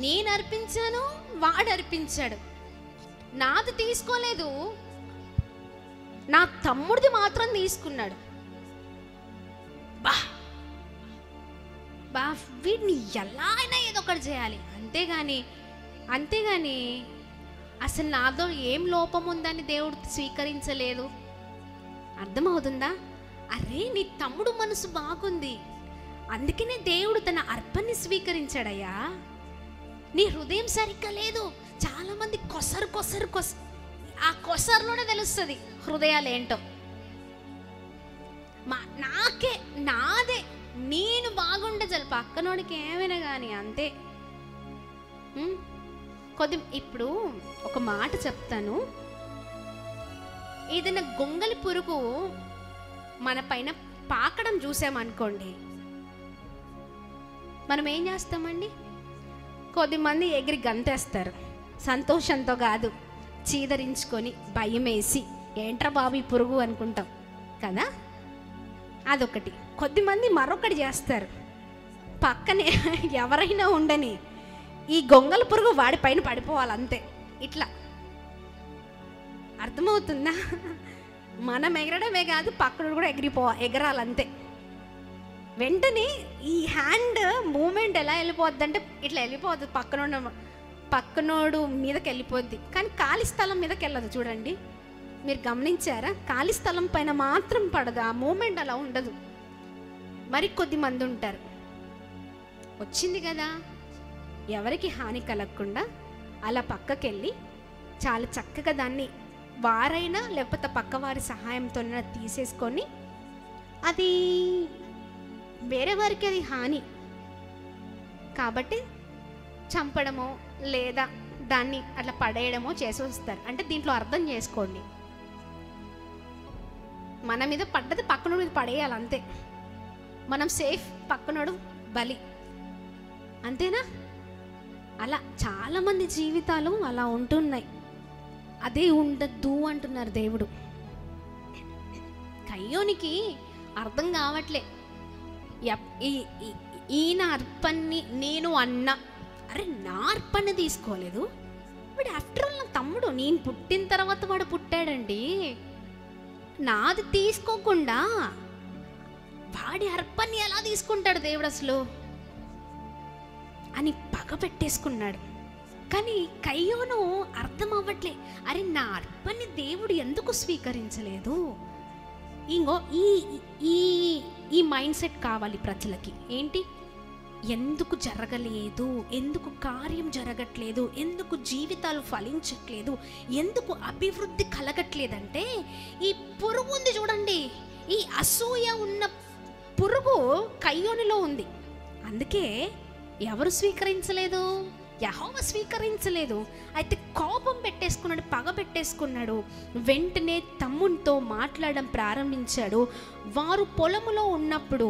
నేను అర్పించాను, వాడు అర్పించాడు, నాది తీసుకోలేదు, నా తమ్ముడిది మాత్రం తీసుకున్నాడు. వీడిని ఎలా అయినా ఏదో ఒకటి చేయాలి. అంతేగాని అసలు నాదో ఏం లోపం ఉందని దేవుడు స్వీకరించలేదు. అర్థమవుతుందా? అరే నీ తమ్ముడు మనసు బాగుంది, అందుకనే దేవుడు తన అర్పణని స్వీకరించాడయ్యా. నీ హృదయం సరిగ్గా లేదు. చాలా మంది కొసరు ఆ కొసరులోనే తెలుస్తుంది హృదయాలు ఏంటో. నాదే, నేను బాగుంటే చాలు, పక్కనోడికి ఏమైనా కానీ అంతే. ఇప్పుడు ఒక మాట చెప్తాను. ఏదైనా గొంగలి పురుగు మన పైన పాకడం చూసామనుకోండి, మనం ఏం చేస్తామండి? కొద్దిమంది ఎగిరి గంతేస్తారు, సంతోషంతో కాదు, చీదరించుకొని భయం వేసి ఏంట్రా బాబు ఈ పురుగు అనుకుంటాం కదా. అదొకటి. కొద్దిమంది మరొకటి చేస్తారు, పక్కనే ఎవరైనా ఉండని ఈ గొంగల పురుగు వాడి పైన పడిపోవాలి అంతే. ఇట్లా అర్థమవుతుందా? మనం ఎగరడమే కాదు, పక్కన కూడా ఎగరాలంతే. వెంటనే ఈ హ్యాండ్ మూమెంట్ ఎలా వెళ్ళిపోద్ది అంటే ఇట్లా వెళ్ళిపోద్ది, పక్కనోడు మీదకి వెళ్ళిపోద్ది, కానీ ఖాళీ స్థలం మీదకి వెళ్ళదు. చూడండి, మీరు గమనించారా? ఖాళీ స్థలం పైన మాత్రం పడదు, ఆ మూమెంట్ అలా ఉండదు. మరి కొద్ది మంది ఉంటారు, వచ్చింది కదా ఎవరికి హాని కలగకుండా అలా పక్కకెళ్ళి చాలా చక్కగా దాన్ని వారైనా లేకపోతే పక్కవారి సహాయంతో తీసేసుకొని, అది వేరే వారికి అది హాని కాబట్టి చంపడమో లేదా దాన్ని అట్లా పడేయడమో చేసి వస్తారు. అంటే దీంట్లో అర్థం చేసుకోండి, మన మీద పడ్డది పక్కనోడు మీద పడేయాలి అంతే. మనం సేఫ్, పక్కనోడు బలి, అంతేనా? అలా చాలామంది జీవితాలు అలా ఉంటున్నాయి. అదే ఉండద్దు అంటున్నారు దేవుడు. కయ్యోనికి అర్థం కావట్లే, ఈయన అర్పణని నేను అన్నా, అరే నా అర్పణ తీసుకోలేదు వాడు, ఆఫ్టర్ ఆల్ నా తమ్ముడు, నేను పుట్టిన తర్వాత వాడు పుట్టాడండి, నాది తీసుకోకుండా వాడి అర్పణని ఎలా తీసుకుంటాడు దేవుడు అసలు అని పగ పెట్టేసుకున్నాడు. కానీ కయ్యోను అర్థం అవ్వట్లే, అరే నా అర్పణని దేవుడు ఎందుకు స్వీకరించలేదు? ఇంకో ఈ మైండ్ సెట్ కావాలి ప్రజలకి. ఏంటి? ఎందుకు జరగలేదు, ఎందుకు కార్యం జరగట్లేదు, ఎందుకు జీవితాలు ఫలించట్లేదు, ఎందుకు అభివృద్ధి కలగట్లేదంటే ఈ పురుగు ఉంది చూడండి, ఈ అసూయ ఉన్న పురుగు కయ్యోనిలో ఉంది. అందుకే ఎవరు స్వీకరించలేదు? యెహోవా స్వీకరించలేదు. అయితే కోపం పెట్టేసుకున్నాడు, పగ పెట్టేసుకున్నాడు. వెంటనే తమ్మునితో మాట్లాడడం ప్రారంభించాడు. వారు పొలములో ఉన్నప్పుడు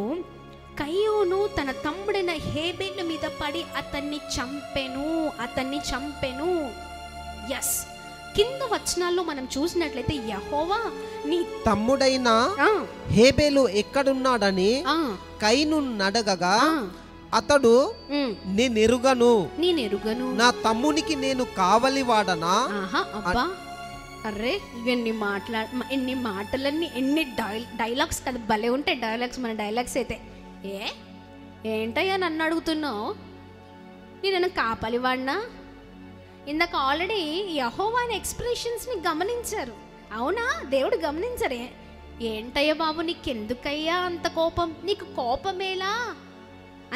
కయ్యోను తన తమ్ముడైన హేబేలు మీద పడి అతన్ని చంపెను. ఎస్, కింద వచనాల్లో మనం చూసినట్లయితే యెహోవా నీ తమ్ముడైన హేబేలు ఎక్కడున్నాడని కయీను అడగగా అతడు నేనెరుగను, నా తమ్మునికి నేను కావలి వాడనా? అబ్బా, అరే ఎన్ని మాటలన్నీ ఎన్ని డైలాగ్స్ కదా, భలే ఉంటాయి డైలాగ్స్. మన డైలాగ్స్ అయితే ఏంటయ్యా నన్ను అడుగుతున్నావు, నేను కాపలి వాడినా? ఇందాక ఆల్రెడీ యెహోవా అనే ఎక్స్ప్రెషన్స్ని గమనించారు, అవునా? దేవుడు గమనించరే. ఏంటయ్యా బాబు నీకెందుకయ్యా అంత కోపం, నీకు కోపమేలా?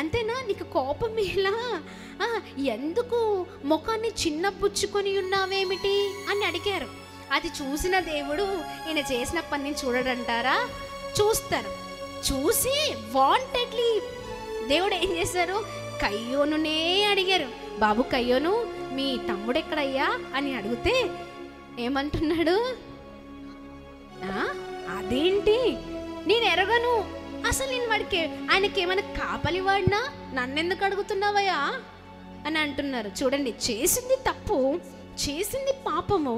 అంతేనా? నీకు కోపమేలా? ఎందుకు ముఖాన్ని చిన్నపుచ్చుకొని ఉన్నావేమిటి అని అడిగారు. అది చూసిన దేవుడు ఈయన చేసిన పని చూడడంటారా? చూస్తారు. చూసి వాంటెడ్లీ దేవుడు ఏం చేశారు? కయ్యోనునే అడిగారు, బాబు కయ్యోను మీ తమ్ముడు ఎక్కడయ్యా అని అడిగితే ఏమంటున్నాడు? అదేంటి నేను ఎరగను, అసలు నేను వాడికి ఆయనకి ఏమైనా కాపలి వాడినా, నన్నెందుకు అడుగుతున్నావయ్యా అని అంటున్నారు. చూడండి, చేసింది తప్పు, చేసింది పాపము.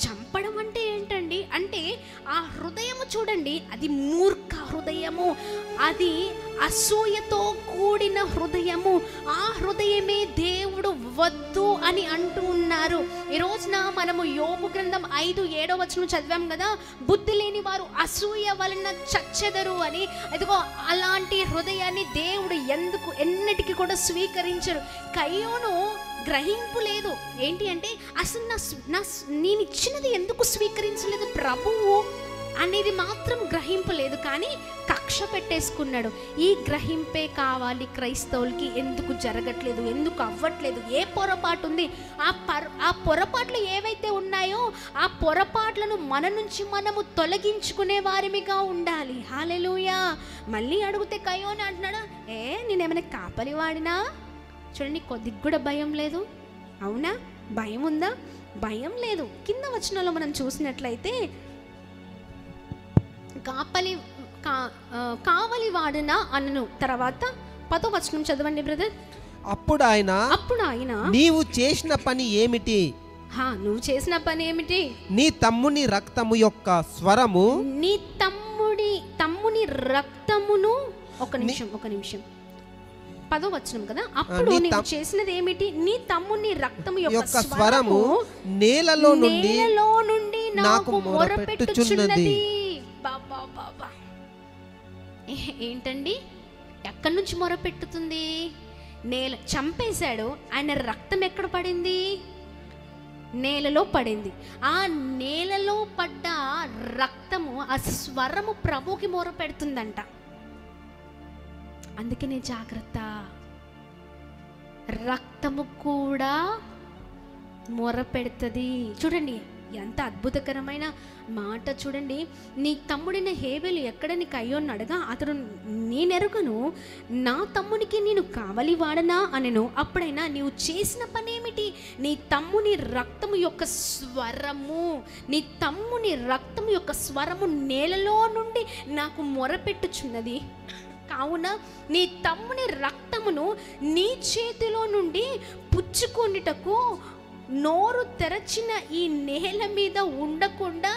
చంపడం అంటే ఏంటండి? అంటే ఆ హృదయము చూడండి, అది మూర్ఖ హృదయము, అది అసూయతో కూడిన హృదయము. ఆ హృదయమే దేవుడు వద్దు అని అంటూ ఉన్నారు. ఈ రోజున మనము యోబు గ్రంథం 5:7 చదివాం కదా, బుద్ధి లేని వారు అసూయ వలన చచ్చెదరు అని. అదిగో అలాంటి హృదయాన్ని దేవుడు ఎన్నటికీ కూడా స్వీకరించరు. కయ్యోను గ్రహింపు లేదు. ఏంటి అంటే అసలు నేను ఇచ్చినది ఎందుకు స్వీకరించలేదు ప్రభువు అనేది మాత్రం గ్రహింపు లేదు, కానీ కక్ష పెట్టేసుకున్నాడు. ఈ గ్రహింపే కావాలి క్రైస్తవులకి. ఎందుకు జరగట్లేదు, ఎందుకు అవ్వట్లేదు, ఏ పొరపాటు ఉంది? ఆ పొరపాట్లు ఏవైతే ఉన్నాయో ఆ పొరపాట్లను మన నుంచి మనము తొలగించుకునే వారిమిగా ఉండాలి. హల్లెలూయా. మళ్ళీ అడిగితే కయ్యోను అంటున్నాడు, నేనేమైనా కాపలి వాడినా? చూడండి, కొద్దిగా కూడా భయం లేదు. అవునా? భయం ఉందా? భయం లేదు. కింద వచనంలో మనం చూసినట్లయితే కావలి వాడినా అను. తర్వాత 10వ వచనం చదవండి బ్రదర్. అప్పుడు ఆయన నీవు చేసిన పని ఏమిటి? నువ్వు చేసిన పని ఏమిటి? నీ తమ్ముని రక్తము యొక్క స్వరము, నీ తమ్ముని రక్తమును. ఒక నిమిషం 10వ వచనం కదా. అప్పుడు నీవు చేసినది ఏమిటి? నీ తమ్ముని రక్తము యొక్క స్వరము నేలలో నుండి నాకు మొరపెట్టుచున్నది. ఏంటండి, ఎక్కడి నుంచి మొరపెట్టుతుంది? నేల చంపేశాడు, ఆయన రక్తం ఎక్కడ పడింది? నేలలో పడింది. ఆ నేలలో పడ్డ రక్తము, ఆ స్వరము ప్రభుకి మొరపెడుతుందంట. అందుకనే జాగ్రత్త, రక్తము కూడా మొరపెడుతుంది. చూడండి ఎంత అద్భుతకరమైన మాట. చూడండి, నీ తమ్ముడైన హేబెలు ఎక్కడ నీకు అయ్యోని అడగా, అతడు నేనెరుగను, నా తమ్మునికి నేను కావలి వాడనా అనెను. అప్పుడైనా నీవు చేసిన పనేమిటి? నీ తమ్ముని రక్తము యొక్క స్వరము, నీ తమ్ముని రక్తము యొక్క స్వరము నేలలో నుండి నాకు మొరపెట్టుచున్నది. కావున నీ తమ్ముని రక్తమును నీ చేతిలో నుండి పుచ్చుకొనుటకు నోరు తెరచిన ఈ నేల మీద ఉండకుండా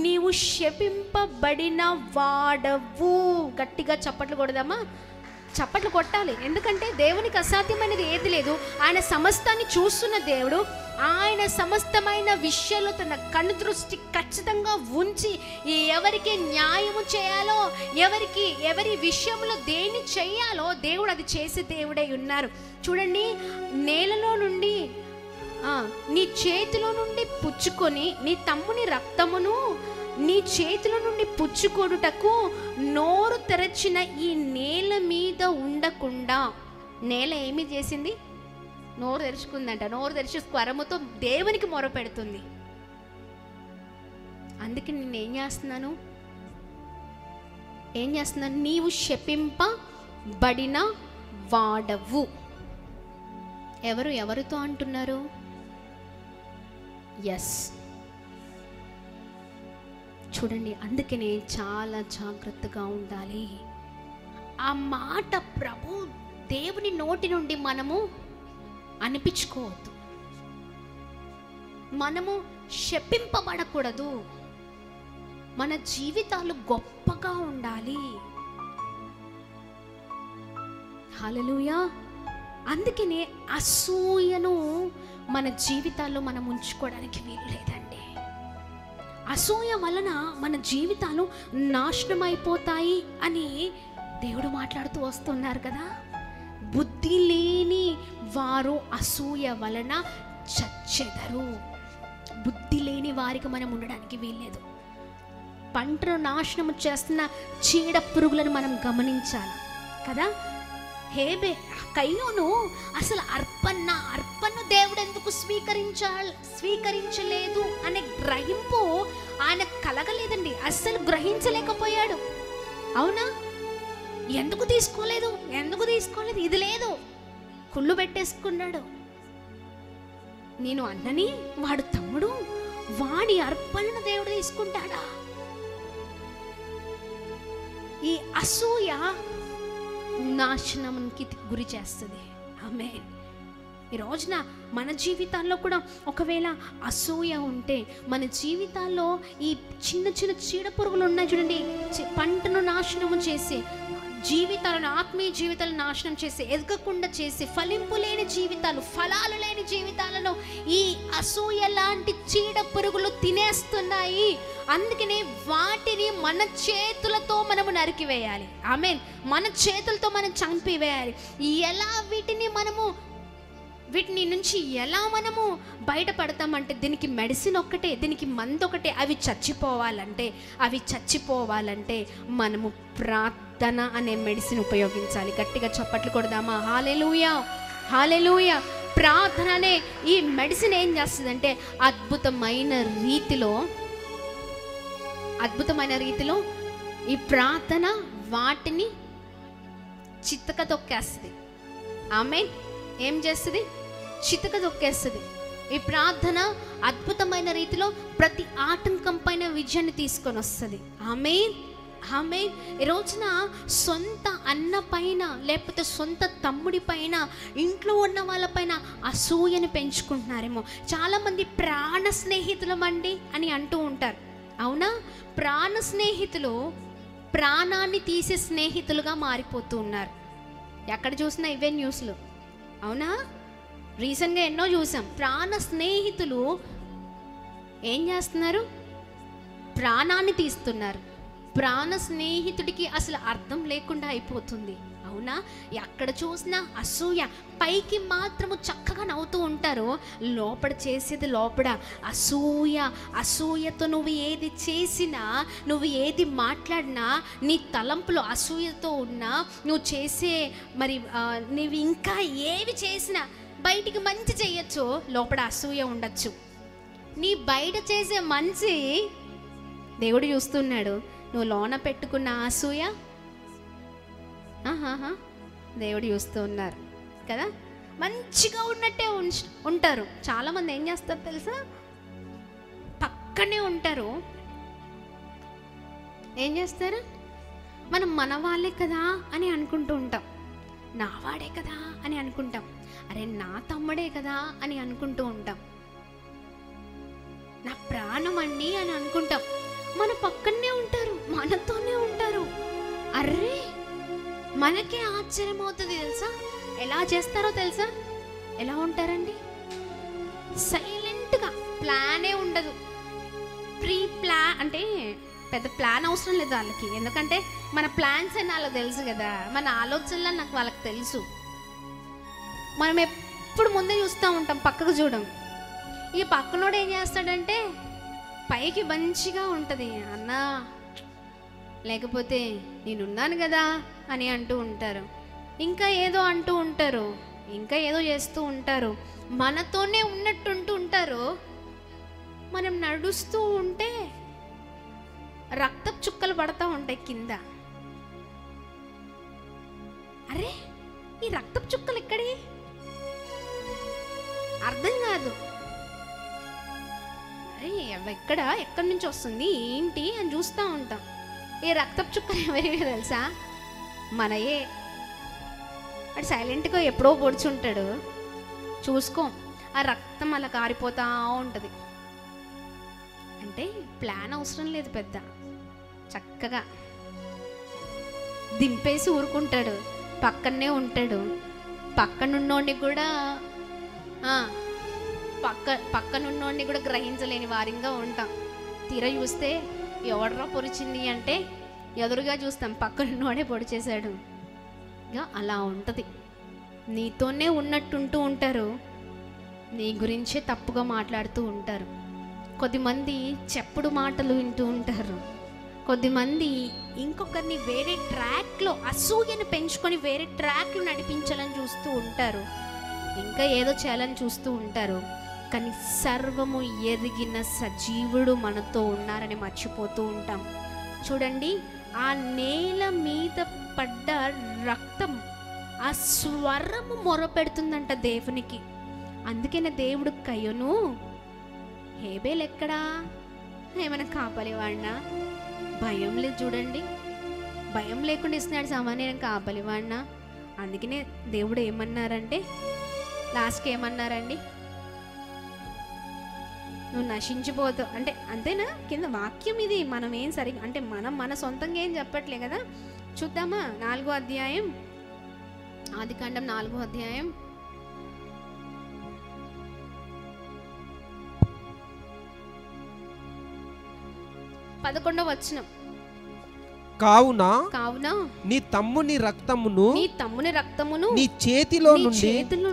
నీవు శపింపబడిన వాడవు. గట్టిగా చప్పట్లు కొడదామా? చప్పట్లు కొట్టాలి. ఎందుకంటే దేవునికి అసాధ్యమైనది ఏది లేదు. ఆయన సమస్తాన్ని చూస్తున్న దేవుడు. ఆయన సమస్తమైన విషయాల్లో తన కన్ను దృష్టి ఖచ్చితంగా ఉంచి ఎవరికి న్యాయము చేయాలో, ఎవరి విషయంలో దేన్ని చేయాలో దేవుడు అది చేసే దేవుడై ఉన్నారు. చూడండి, నేలలో నుండి నీ చేతిలో నుండి పుచ్చుకొని నీ తమ్ముని రక్తమును నీ చేతిలో నుండి పుచ్చుకొనుటకు నోరు తెరచిన ఈ నేల మీద ఉండకుండా. నేల ఏమి చేసింది? నోరు తెరుచుకుందంట. నోరు తెరిచి స్వరముతో దేవునికి మొరపెడుతుంది. అందుకే నేను ఏం చేస్తున్నాను? నీవు శపింపబడిన వాడవు. ఎవరితో అంటున్నారు? ఎస్, చూడండి, అందుకనే చాలా జాగ్రత్తగా ఉండాలి. ఆ మాట ప్రభు దేవుని నోటి నుండి మనము అనిపించుకోవద్దు. మనము శపింపబడకూడదు. మన జీవితాలు గొప్పగా ఉండాలి. హల్లెలూయా. అందుకనే అసూయను మన జీవితాల్లో మనం ఉంచుకోవడానికి వీలు లేదండి. అసూయ వలన మన జీవితాలు నాశనం అయిపోతాయి అని దేవుడు మాట్లాడుతూ వస్తున్నారు కదా. బుద్ధి లేని వారు అసూయ వలన చచ్చెదరు. బుద్ధి లేని వారికి మనం ఉండడానికి వీల్లేదు. పంటను నాశనం చేస్తున్న చీడ పురుగులను మనం గమనించాలి కదా. కయ్యోను అసలు అర్పణను దేవుడు ఎందుకు స్వీకరించలేదు అనే గ్రహింపు ఆయన కలగలేదండి. అస్సలు గ్రహించలేకపోయాడు. అవునా? ఎందుకు తీసుకోలేదు? ఇది లేదు, కుళ్ళు పెట్టేసుకున్నాడు. నేను అన్నని, వాడు తమ్ముడు, వాడి అర్పణను దేవుడు తీసుకుంటాడా? ఈ అసూయ నాశనానికి గురి చేస్తుంది. ఆమేన్. ఈ రోజున మన జీవితాల్లో కూడా ఒకవేళ అసూయ ఉంటే, మన జీవితాల్లో ఈ చిన్న చిన్న చీడ పురుగులు ఉన్నాయి చూడండి, పంటను నాశనము చేసి, జీవితాలను, ఆత్మీయ జీవితాలను నాశనం చేసి, ఎదగకుండా చేసి, ఫలింపు లేని జీవితాలు, ఫలాలు లేని జీవితాలను ఈ అసూయ లాంటి చీడ పురుగులు తినేస్తున్నాయి. అందుకనే వాటిని మన చేతులతో మనము నరికివేయాలి. ఆమేన్. మన చేతులతో మనం చంపివేయాలి. ఎలా వీటిని నుంచి ఎలా మనము బయటపడతామంటే, దీనికి మెడిసిన్ ఒక్కటే, దీనికి మందు ఒకటే. అవి చచ్చిపోవాలంటే మనము ప్రార్థన అనే మెడిసిన్ ఉపయోగించాలి. గట్టిగా చప్పట్లు కొడదామా? హల్లెలూయా, హల్లెలూయా. ప్రార్థన అనే ఈ మెడిసిన్ ఏం చేస్తుందంటే అద్భుతమైన రీతిలో ఈ ప్రార్థన వాటిని చిత్తక తొక్కేస్తుంది. ఆమేన్. ఏం చేస్తుంది? చిత్తక తొక్కేస్తుంది. ఈ ప్రార్థన అద్భుతమైన రీతిలో ప్రతి ఆటంకం పైన విజయాన్ని తీసుకొని వస్తుంది. ఆమేన్, ఆమేన్. ఈ రోజున సొంత అన్న పైన, లేకపోతే సొంత తమ్ముడి పైన, ఇంట్లో ఉన్న వాళ్ళపైన అసూయను పెంచుకుంటున్నారేమో. చాలామంది ప్రాణ స్నేహితులమండి అని అంటూ ఉంటారు. అవునా? ప్రాణ స్నేహితులు ప్రాణాన్ని తీసే స్నేహితులుగా మారిపోతూ ఉన్నారు. ఎక్కడ చూసినా ఇవే న్యూస్లు. అవునా? రీసెంట్గా ఎన్నో చూసాం. ప్రాణ స్నేహితులు ఏం చేస్తున్నారు? ప్రాణాన్ని తీస్తున్నారు. ప్రాణ స్నేహితుడికి అసలు అర్థం లేకుండా అయిపోతుంది. అవునా? ఎక్కడ చూసినా అసూయ. పైకి మాత్రము చక్కగా నవ్వుతూ ఉంటారు, లోపల చేసేది లోపల అసూయ. అసూయతో నువ్వు ఏది చేసినా, నువ్వు ఏది మాట్లాడినా, నీ తలంపులో అసూయతో ఉన్నా, నువ్వు చేసే నువ్వు ఇంకా ఏవి చేసినా, బయటికి మంచి చేయొచ్చు, లోపల అసూయ ఉండొచ్చు. నీ బయట చేసే మంచి దేవుడు చూస్తున్నాడు, నువ్వు లోన పెట్టుకున్న అసూయ దేవుడు చూస్తూ ఉన్నారు కదా. మంచిగా ఉన్నట్టే ఉంటారు. చాలామంది ఏం చేస్తారు తెలుసా? పక్కనే ఉంటారు. ఏం చేస్తారు? మనం మన వాళ్ళే కదా అని అనుకుంటూ ఉంటాం, నా వాడే కదా అని అనుకుంటాం, అరే నా తమ్ముడే కదా అని అనుకుంటూ ఉంటాం, నా ప్రాణం అండి అని అనుకుంటాం. మన పక్కనే ఉంటారు, మనతోనే ఉంటారు. అర్రే మనకే ఆశ్చర్యం అవుతుంది తెలుసా? ఎలా చేస్తారో తెలుసా? ఎలా ఉంటారండి? సైలెంట్గా, ప్లానే ఉండదు. అంటే పెద్ద ప్లాన్ అవసరం లేదు వాళ్ళకి, ఎందుకంటే మన ప్లాన్స్ అని వాళ్ళకి తెలుసు కదా, మన ఆలోచనలు నాకు వాళ్ళకి తెలుసు. మనం ఎప్పుడు ముందే చూస్తూ ఉంటాం, పక్కకు చూడం. ఈ పక్కనోడు ఏం చేస్తాడంటే పైకి మంచిగా ఉంటుంది, అన్నా లేకపోతే నేనున్నాను కదా అని అంటూ ఉంటారు, ఇంకా ఏదో అంటూ ఉంటారు, ఇంకా ఏదో చేస్తూ ఉంటారు, మనతోనే ఉన్నట్టుంటూ ఉంటారు. మనం నడుస్తూ ఉంటే రక్తపు చుక్కలు పడతా ఉంటాయి కింద. అరే ఈ రక్తపు చుక్కలు ఎక్కడి? అర్థం కాదు. అరే ఎక్కడి నుంచి వస్తుంది ఏంటి అని చూస్తూ ఉంటాం. ఈ రక్తపు చుక్కలు ఎవరివి తెలుసా? మనయే. అటు సైలెంట్గా ఎప్పుడో పొడుచుంటాడు, చూసుకో, ఆ రక్తం అలా కారిపోతూ ఉంటుంది. అంటే ప్లాన్ అవసరం లేదు, పెద్ద చక్కగా దింపేసి ఊరుకుంటాడు, పక్కనే ఉంటాడు. పక్కనున్నోడిని కూడా పక్కనున్నోడిని కూడా గ్రహించలేని వారిగా ఉంటాం. తీర చూస్తే ఎవడరా పొడిచింది అంటే ఎదురుగా చూస్తాం, పక్కనున్నోడే పొడి చేశాడు. ఇక అలా ఉంటుంది. నీతోనే ఉన్నట్టుంటూ ఉంటారు, నీ గురించే తప్పుగా మాట్లాడుతూ ఉంటారు. కొద్దిమంది చెప్పుడు మాటలు వింటూ ఉంటారు, కొద్దిమంది ఇంకొకరిని వేరే ట్రాక్లో అసూయను పెంచుకొని వేరే ట్రాక్లో నడిపించాలని చూస్తూ ఉంటారు, ఇంకా ఏదో చేయాలని చూస్తూ ఉంటారు. కానీ సర్వము ఎరిగిన సజీవుడు మనతో ఉన్నారని మర్చిపోతూ ఉంటాం. చూడండి, ఆ నేల మీద పడ్డ రక్తం, ఆ స్వరము మొరపెడుతుందంట దేవునికి. అందుకనే దేవుడు కయ్యను, హేబేల్ ఎక్కడా, ఏమైనా కాపలివాడినా? భయం లేదు. చూడండి, భయం లేకుండా ఇస్తున్నాడు సామాన్యం కాపలివాడినా. అందుకనే దేవుడు ఏమన్నారంటే, లాస్ట్కి ఏమన్నారండి? నువ్వు నశించిపోతావు అంటే, అంతేనా? కింద వాక్యం ఇది. మనం ఏం సరిగా అంటే మన సొంతంగా ఏం చెప్పట్లే కదా. చూద్దామా? 4వ అధ్యాయం, ఆదికాండం 4వ అధ్యాయం 11వ వచనం. కావున నీ తమ్ముని రక్తమును నీ చేతిలో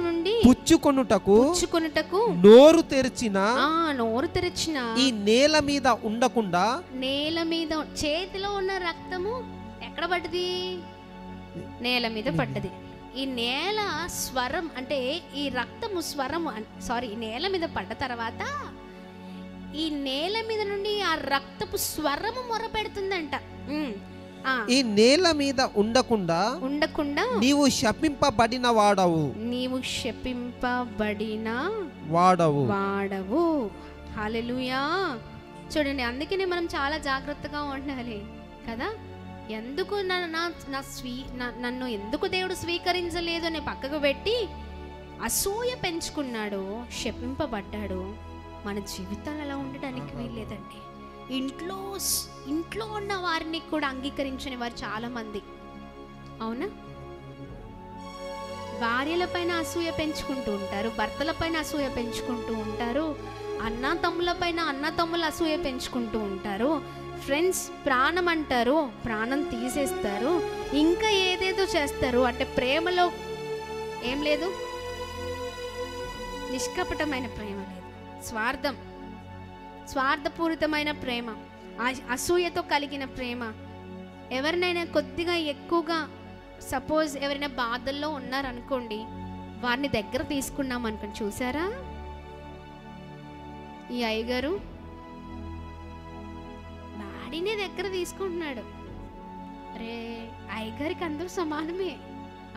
నుండి పుచ్చుకొనుటకు నోరు తెరిచిన ఈ నేల మీద ఉండకుండా. నేల మీద చేతిలో ఉన్న రక్తము ఎక్కడ పడ్డది? నేల మీద పడ్డది. ఈ నేల స్వరం అంటే ఈ రక్తము స్వరము నేల మీద పడ్డ తర్వాత ఈ నేల మీద నుండి ఆ రక్తపు స్వరము మొరపెడుతుందంట. ఈ నేల మీద ఉండకుండా నీవు శపింపబడిన వాడవు. హల్లెలూయా. చూడండి, అందుకనే మనం చాలా జాగ్రత్తగా ఉండాలి కదా. ఎందుకు నన్ను ఎందుకు దేవుడు స్వీకరించలేదు అని పక్కకు పెట్టి అసూయ పెంచుకున్నాడు, శపింపబడ్డాడు. మన జీవితాలు అలా ఉండడానికి వీల్లేదండి. ఇంట్లో ఉన్న వారిని కూడా అంగీకరించని వారు చాలా మంది, అవునా? భార్యలపైన అసూయ పెంచుకుంటూ ఉంటారు, భర్తలపైన అసూయ పెంచుకుంటూ ఉంటారు, అన్నతమ్ముల అసూయ పెంచుకుంటూ ఉంటారు, ఫ్రెండ్స్, ప్రాణం అంటారు, ప్రాణం తీసేస్తారు, ఇంకా ఏదేదో చేస్తారు. అంటే ప్రేమలో ఏం లేదు, నిష్కపటమైన ప్రేమ లేదు, స్వార్థపూరితమైన ప్రేమ, అసూయతో కలిగిన ప్రేమ. ఎవరినైనా కొద్దిగా ఎక్కువగా సపోజ్ ఎవరైనా బాధల్లో ఉన్నారనుకోండి, వారిని దగ్గర తీసుకున్నాం అనుకోండి, చూసారా ఈ అయ్యగారు డాడీనే దగ్గర తీసుకుంటున్నాడు. రే, అయ్యగారికి అందరూ సమానమే,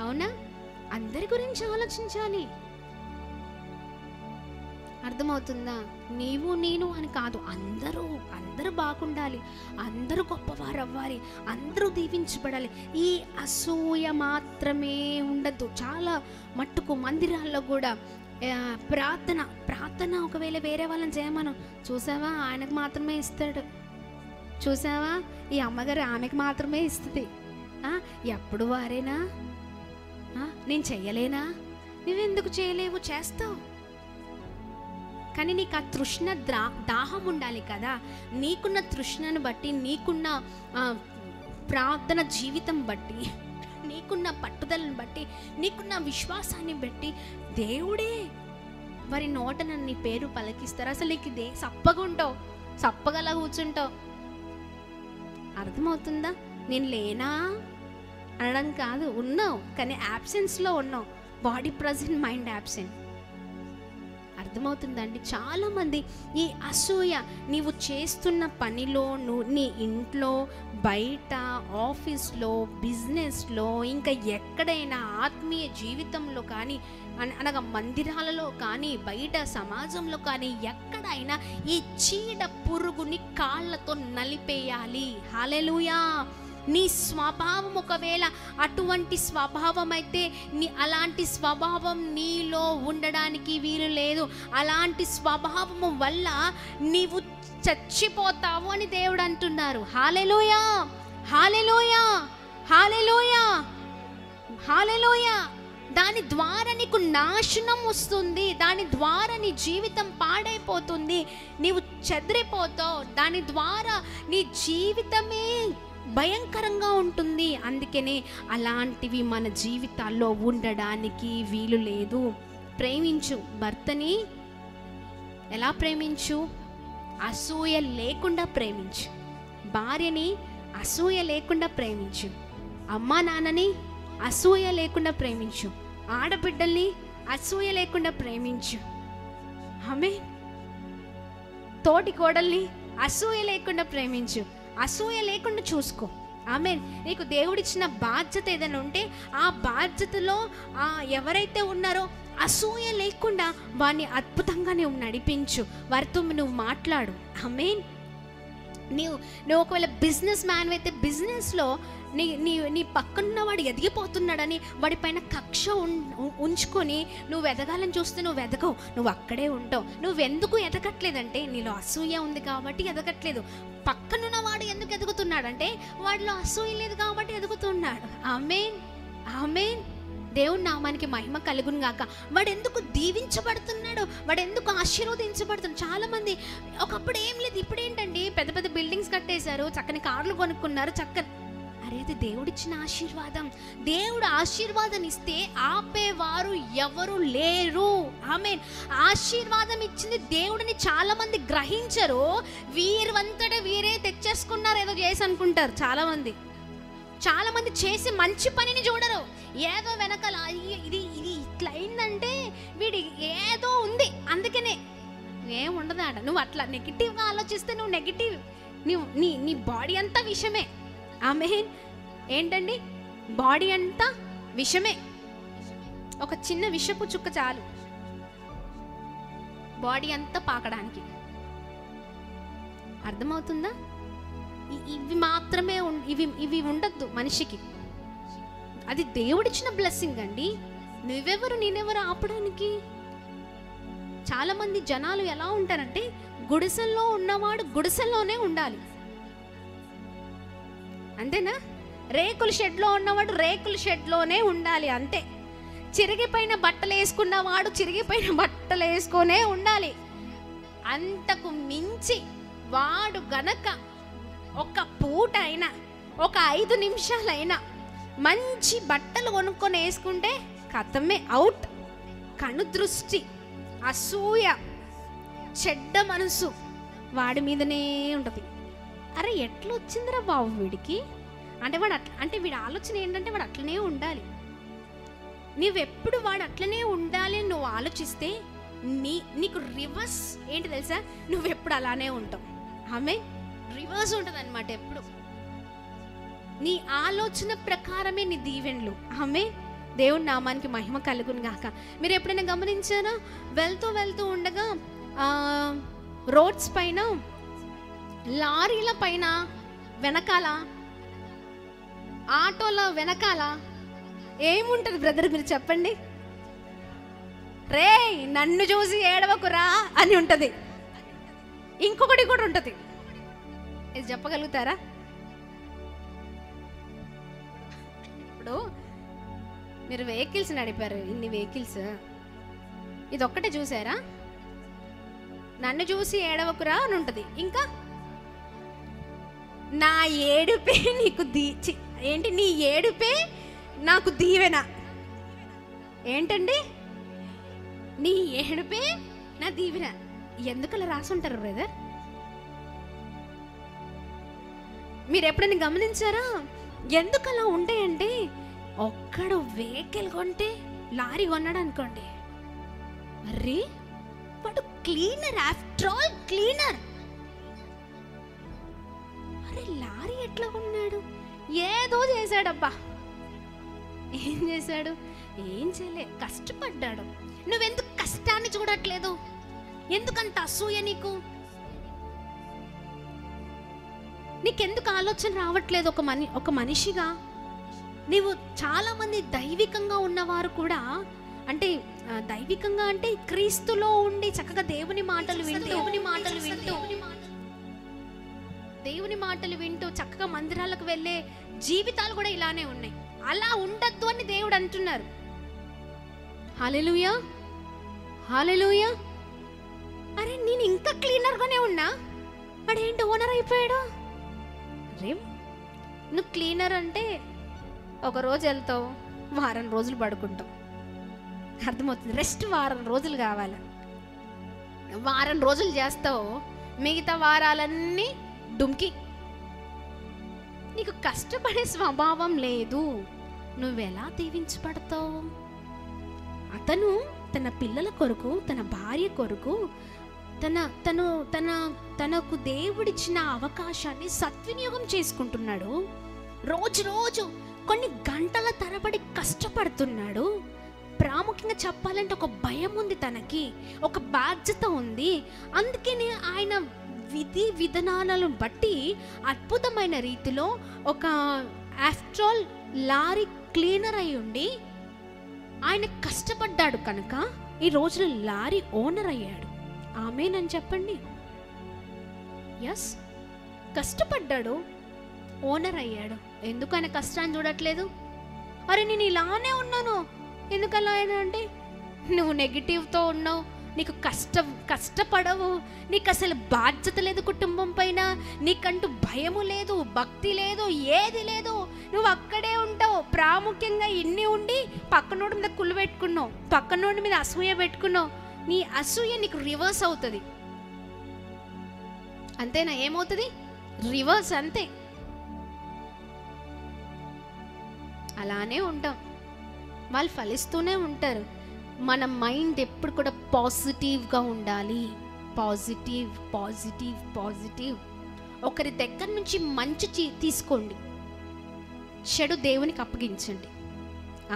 అవునా? అందరి గురించి ఆలోచించాలి. అర్థమవుతుందా? నీవు నేను అని కాదు, అందరూ బాగుండాలి, అందరూ గొప్పవారు అవ్వాలి, అందరూ దీవించబడాలి. ఈ అసూయ మాత్రమే ఉండద్దు. చాలా మట్టుకు మందిరాల్లో కూడా ప్రార్థన ఒకవేళ వేరే వాళ్ళని చేయమను, చూసావా ఆయనకు మాత్రమే ఇస్తాడు, చూసావా ఈ అమ్మగారు ఆమెకు మాత్రమే ఇస్తుంది, ఎప్పుడు వారేనా, నేను చెయ్యలేనా? నువ్వెందుకు చేయలేవు? చేస్తావు. కానీ నీకు ఆ తృష్ణ దాహం ఉండాలి కదా. నీకున్న తృష్ణను బట్టి, నీకున్న ప్రార్థన జీవితం బట్టి, నీకున్న పట్టుదలను బట్టి, నీకున్న విశ్వాసాన్ని బట్టి దేవుడే వారి నోటన నీ పేరు పలికిస్తారు. అసలు నీకు సప్పగా ఉంటావు, సప్పగలా కూర్చుంటావు. అర్థమవుతుందా? నేను లేనా అనడం కాదు, ఉన్నావు కానీ యాబ్సెన్స్లో ఉన్నావు. Body present, mind absent. అర్థమవుతుందండి? చాలామంది ఈ అసూయ నీవు చేస్తున్న పనిలో, నీ ఇంట్లో, బయట, ఆఫీస్లో, బిజినెస్లో, ఇంకా ఎక్కడైనా ఆత్మీయ జీవితంలో కానీ, అనగా మందిరాలలో కానీ, బయట సమాజంలో కానీ, ఎక్కడైనా ఈ చీడ పురుగుని కాళ్ళతో నలిపేయాలి. హల్లెలూయా! నీ స్వభావం ఒకవేళ అటువంటి స్వభావం అయితే, అలాంటి స్వభావం నీలో ఉండడానికి వీలు లేదు. అలాంటి స్వభావము వల్ల నీవు చచ్చిపోతావు అని దేవుడు అంటున్నారు. హల్లెలూయా, హల్లెలూయా, హల్లెలూయా, హల్లెలూయా. దాని ద్వారా నీకు నాశనం వస్తుంది, దాని ద్వారా నీ జీవితం పాడైపోతుంది, నీవు చెదిరిపోతావు, దాని ద్వారా నీ జీవితమే భయంకరంగా ఉంటుంది. అందుకనే అలాంటివి మన జీవితాల్లో ఉండడానికి వీలు లేదు. ప్రేమించు, భర్తని ఎలా ప్రేమించు? అసూయ లేకుండా ప్రేమించు. భార్యని అసూయ లేకుండా ప్రేమించు. అమ్మా నాన్నని అసూయ లేకుండా ప్రేమించు. ఆడబిడ్డల్ని అసూయ లేకుండా ప్రేమించు. ఆమేన్. తోటి కోడల్ని అసూయ లేకుండా ప్రేమించు. అసూయ లేకుండా చూసుకో. ఆమేన్. నీకు దేవుడిచ్చిన బాధ్యత ఏదైనా ఉంటే ఆ బాధ్యతలో ఎవరైతే ఉన్నారో అసూయ లేకుండా వారిని అద్భుతంగా నువ్వు నడిపించు, వారితో నువ్వు మాట్లాడు. ఆమేన్. నువ్వు ఒకవేళ బిజినెస్ మ్యాన్ అయితే బిజినెస్లో నీ పక్కన వాడు ఎదిగిపోతున్నాడని వాడిపైన కక్ష ఉంచుకొని నువ్వు ఎదగాలని చూస్తే నువ్వు ఎదగవు, నువ్వు అక్కడే ఉంటావు. నువ్వెందుకు ఎదగట్లేదంటే నీలో అసూయ ఉంది కాబట్టి ఎదగట్లేదు. పక్కనున్న వాడు ఎందుకు ఎదుగుతున్నాడంటే వాడిలో అసూయ లేదు కాబట్టి ఎదుగుతున్నాడు. ఆమేన్, ఆమేన్. దేవుని నామానికి మహిమ కలుగును గాక. వాడు ఎందుకు దీవించబడుతున్నాడు, వాడు ఎందుకు ఆశీర్వదించబడుతున్నాడు. చాలామంది ఒకప్పుడు ఏం లేదు, ఇప్పుడు ఏంటండి పెద్ద పెద్ద బిల్డింగ్స్ కట్టేశారు, చక్కని కార్లు కొనుక్కున్నారు, అరే అది దేవుడిచ్చిన ఆశీర్వాదం. దేవుడు ఆశీర్వాదం ఇస్తే ఆపేవారు ఎవరు లేరు. ఆమేన్. ఆశీర్వాదం ఇచ్చింది దేవుడిని చాలా మంది గ్రహించరు. వీరంతటా వీరే తెచ్చేసుకున్నారు ఏదో చేసి అనుకుంటారు. చాలా మంది చేసి మంచి పనిని చూడరు. ఏదో వెనకాల ఇది ఇట్లా అయిందంటే వీడి ఏదో ఉంది, అందుకనే ఏం ఉండదాడ. నువ్వు అట్లా నెగిటివ్గా ఆలోచిస్తే నువ్వు నెగిటివ్, నీ బాడీ అంతా విషమే. ఆమేన్. ఏంటండి? బాడీ అంతా విషమే. ఒక చిన్న విషపు చుక్క చాలు బాడీ అంతా పాకడానికి. అర్థమవుతుందా? ఇవి మాత్రమే ఇవి ఉండద్దు మనిషికి. అది దేవుడిచ్చిన బ్లెస్సింగ్ అండి. నేనెవరు ఆపడానికి? చాలా మంది జనాలు ఎలా ఉంటారంటే గుడిసెల్లో ఉన్నవాడు గుడిసెల్లోనే ఉండాలి, అంతేనా? రేకుల షెడ్లో ఉన్నవాడు రేకుల షెడ్లోనే ఉండాలి, అంతే. చిరిగిపోయిన బట్టలు వేసుకున్నవాడు చిరిగిపోయిన బట్టలు వేసుకొనే ఉండాలి. అంతకు మించి వాడు గనక ఒక పూట అయినా, ఒక 5 నిమిషాలైనా మంచి బట్టలు కొనుక్కొని వేసుకుంటే కథమే అవుట్. కనుదృష్టి, అసూయ, చెడ్డ మనసు వాడి మీదనే ఉంటుంది. అరే ఎట్లా వచ్చిందిరా బాబు వీడికి అంటే వాడు అంటే వీడి ఆలోచన ఏంటంటే వాడు అట్లనే ఉండాలి. నువ్వెప్పుడు వాడు అట్లనే ఉండాలి అని నువ్వు ఆలోచిస్తే నీకు రివర్స్ ఏంటి తెలుసా, నువ్వెప్పుడు అలానే ఉంటావు. ఆమె రివర్స్ ఉంటుంది అనమాట. ఎప్పుడు నీ ఆలోచన ప్రకారమే నీ దీవెనలు. ఆమె దేవుని నామానికి మహిమ కలుగును గాక. మీరు ఎప్పుడైనా గమనించారా, వెళ్తూ వెళ్తూ ఉండగా రోడ్స్ పైన, లారీల పైన వెనకాల, ఆటోల వెనకాల ఏముంటుంది బ్రదర్ మీరు చెప్పండి? రే నన్ను చూసి ఏడవకురా అని ఉంటుంది. ఇంకొకటి కూడా ఉంటుంది, ఇది చెప్పగలుగుతారా? ఇప్పుడు మీరు వెహికల్స్ నడిపారు, ఇన్ని వెహికల్స్, ఇది ఒక్కటే చూసారా? నన్ను చూసి ఏడవకురా అని ఉంటుంది. ఇంకా నా ఏడుపే నీకు ఏంటి, నీ ఏడుపే నాకు దీవెన. ఏంటండి, నీ ఏడుపే నా దీవెన. ఎందుకలా రాసుంటారు బ్రదర్? మీరు ఎప్పుడైనా గమనించారా ఎందుకు అలా ఉంటాయంటే, ఒక్కడు వెహికల్ కొంటే, లారీ కొన్నాడు అనుకోండి, అరే వాడు క్లీనర్, ఆఫ్టర్ ఆల్ క్లీనర్. అరే లారీ ఎట్లా కొన్నాడు? ఏదో చేశాడబ్బా. ఏం చేశాడు? ఏం చేయలే, కష్టపడ్డాడు. నువ్వెందుకు కష్టాన్ని చూడట్లేదు? ఎందుకంత అసూయ నీకు? నీకెందుకు ఆలోచన రావట్లేదు? ఒక మనిషిగా నీవు, చాలా మంది దైవికంగా ఉన్నవారు కూడా, అంటే దైవికంగా అంటే క్రీస్తులో ఉండి చక్కగా దేవుని మాటలు వింటూ చక్కగా మందిరాలకు వెళ్ళే జీవితాలు కూడా ఇలానే ఉన్నాయి. అలా ఉండద్దు అని దేవుడు అంటున్నారు. హల్లెలూయా, హల్లెలూయా. అరే నేను ఇంకా క్లీనర్గానే ఉన్నా, వాడేంటి ఓనర్ అయిపోయాడు? అరే నువ్వు క్లీనర్ అంటే ఒక రోజు వెళ్తావు, వారం రోజులు పడుకుంటావు. అర్థమవుతుంది? రెస్ట్ వారం రోజులు కావాలి. వారం రోజులు చేస్తావు, మిగతా వారాలన్నీ డుమ్కి. నీకు కష్టపడే స్వభావం లేదు. నువ్వెలా దీవించబడతావు? అతను తన పిల్లల కొరకు, తన భార్య కొరకు, తనకు దేవుడిచ్చిన అవకాశాన్ని సద్వినియోగం చేసుకుంటున్నాడు. రోజు కొన్ని గంటల తరబడి కష్టపడుతున్నాడు. ప్రాముఖ్యంగా చెప్పాలంటే ఒక భయం ఉంది, తనకి ఒక బాధ్యత ఉంది. అందుకని ఆయన విధి విధానాలను బట్టి అద్భుతమైన రీతిలో ఒక ఆఫ్టర్ ఆల్ లారీ క్లీనర్ అయి ఉండి ఆయన కష్టపడ్డాడు కనుక ఈ రోజున లారీ ఓనర్ అయ్యాడు. ఆమేనని చెప్పండి. ఎస్, కష్టపడ్డాడు, ఓనర్ అయ్యాడు. ఎందుకు ఆయన కష్టాన్ని చూడట్లేదు? అరే నేను ఇలానే ఉన్నాను, ఎందుకలా అయినా అంటే నువ్వు నెగిటివ్తో ఉన్నావు, నీకు కష్టపడవు, నీకు అసలు బాధ్యత లేదు కుటుంబం పైన, నీకంటూ భయము లేదు, భక్తి లేదు, ఏది లేదు. నువ్వు అక్కడే ఉంటావు. ప్రాముఖ్యంగా ఇన్ని ఉండి పక్కనోడి మీద కుళ్ళు పెట్టుకున్నావు, పక్కనోడి మీద అసూయ పెట్టుకున్నావు. నీ అసూయ నీకు రివర్స్ అవుతుంది. అంతేనా? ఏమవుతుంది? రివర్స్. అంతే, అలానే ఉంటాం. వాళ్ళు ఫలిస్తూనే ఉంటారు. మన మైండ్ ఎప్పుడు కూడా పాజిటివ్గా ఉండాలి. Positive positive positive. ఒకరి దగ్గర నుంచి మంచి తీసుకోండి, చెడు దేవునికి అప్పగించండి.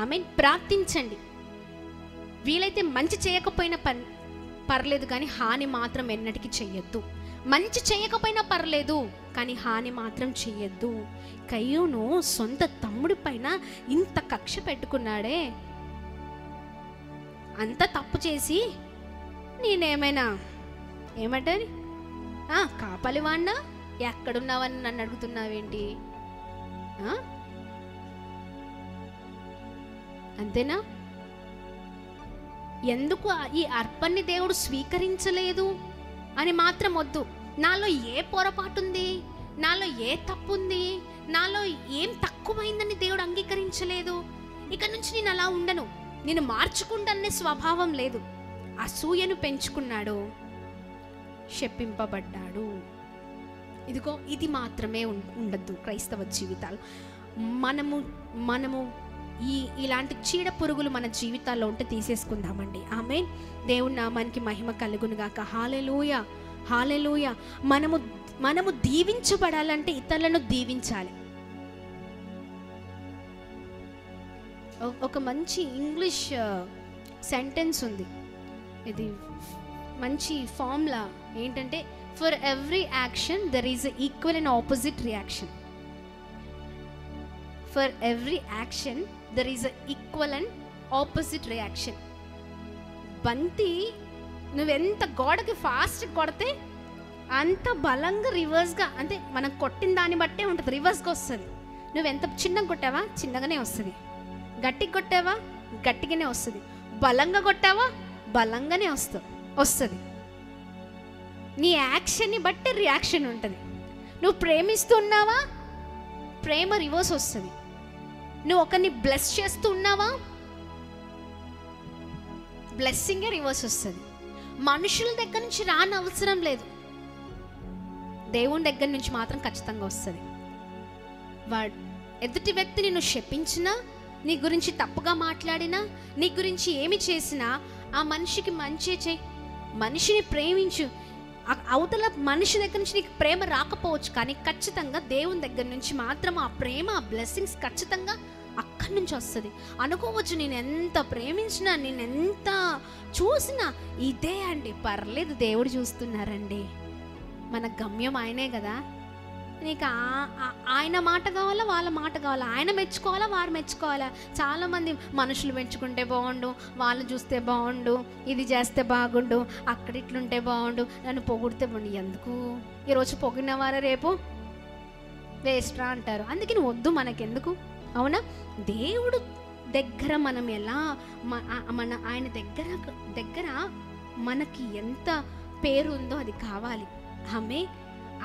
ఆమేన్. ప్రార్థించండి. వీలైతే మంచి చేయకపోయినా పర్లేదు, కానీ హాని మాత్రం ఎన్నటికీ చెయ్యొద్దు. మంచి చేయకపోయినా పర్లేదు, కానీ హాని మాత్రం చెయ్యొద్దు. కయ్యూను సొంత తమ్ముడి పైన ఇంత కక్ష పెట్టుకున్నాడే, అంత తప్పు చేసి నేనేమైనా ఏమంటారు, కాపలివాణ్ణా, ఎక్కడున్నావని నన్ను అడుగుతున్నావేంటి? అంతేనా? ఎందుకు ఈ అర్పణని దేవుడు స్వీకరించలేదు అని మాత్రం వద్దు. నాలో ఏ పొరపాటు ఉంది, నాలో ఏ తప్పు ఉంది, నాలో ఏం తక్కువైందని దేవుడు అంగీకరించలేదు. ఇక నుంచి నేను అలా ఉండను, నేను మార్చుకుంటాననే స్వభావం లేదు. అసూయను పెంచుకున్నాడు, శపింపబడ్డాడు. ఇదిగో ఇది మాత్రమే ఉండద్దు క్రైస్తవ జీవితాలు. మనము ఇలాంటి చీడ పురుగులు మన జీవితాల్లో ఉంటే తీసేసుకుందామండి. ఆమేన్. దేవుని నామానికి మహిమ కలుగును గాక. హల్లెలూయా, హల్లెలూయా. మనము దీవించబడాలంటే ఇతరులను దీవించాలి. ఒక మంచి ఇంగ్లీష్ సెంటెన్స్ ఉంది, ఇది మంచి ఫార్ములా ఏంటంటే, for every action there is equal and opposite reaction. For every action there is equal and opposite reaction. బంతి నువ్వెంత గోడకి ఫాస్ట్ కొడితే అంత బలంగా రివర్స్గా, అంటే మనం కొట్టిన దాన్ని బట్టే ఉంటుంది, రివర్స్గా వస్తుంది. నువ్వెంత చిన్నగా కొట్టావా చిన్నగానే వస్తుంది, గట్టిగా కొట్టావా గట్టిగానే వస్తుంది, బలంగా కొట్టావా బలంగానే వస్తుంది. నీ యాక్షన్ని బట్టి రియాక్షన్ ఉంటుంది. నువ్వు ప్రేమిస్తున్నావా, ప్రేమ రివర్స్ వస్తుంది. నువ్వు ఒకరిని బ్లెస్ చేస్తూ ఉన్నావా, బ్లెస్సింగే రివర్స్ వస్తుంది. మనుషుల దగ్గర నుంచి రాని అవసరం లేదు, దేవుని దగ్గర నుంచి మాత్రం ఖచ్చితంగా వస్తుంది. వాడు ఎదుటి వ్యక్తిని నువ్వు శపించినా, నీ గురించి తప్పుగా మాట్లాడినా, నీ గురించి ఏమి చేసినా ఆ మనిషికి మంచి చేయి, మనిషిని ప్రేమించు. అవతల మనిషి దగ్గర నుంచి నీకు ప్రేమ రాకపోవచ్చు, కానీ ఖచ్చితంగా దేవుని దగ్గర నుంచి మాత్రం ఆ ప్రేమ, ఆ బ్లెస్సింగ్స్ ఖచ్చితంగా అక్కడి నుంచి వస్తుంది. అనుకోవచ్చు నేను ఎంత ప్రేమించినా, నేను ఎంత చూసినా ఇదే అండి, పర్లేదు దేవుడు చూస్తున్నారండి, మన గమ్యం ఆయనే కదా. నీకు ఆయన మాట కావాలా, వాళ్ళ మాట కావాలా, ఆయన మెచ్చుకోవాలా, వారు మెచ్చుకోవాలా. చాలామంది మనుషులు మెచ్చుకుంటే బాగుండు, వాళ్ళు చూస్తే బాగుండు, ఇది చేస్తే బాగుండు, అక్కడ ఇట్లుంటే బాగుండు, నన్ను పొగిడితే బాగుండు. ఎందుకు ఈరోజు పొగిడిన వారే రేపు వేస్ట్రా అంటారు. అందుకే నువ్వు వద్దు, మనకెందుకు, అవునా? దేవుడు దగ్గర మనం ఎలా ఆయన దగ్గర మనకి ఎంత పేరు ఉందో అది కావాలి. ఆమె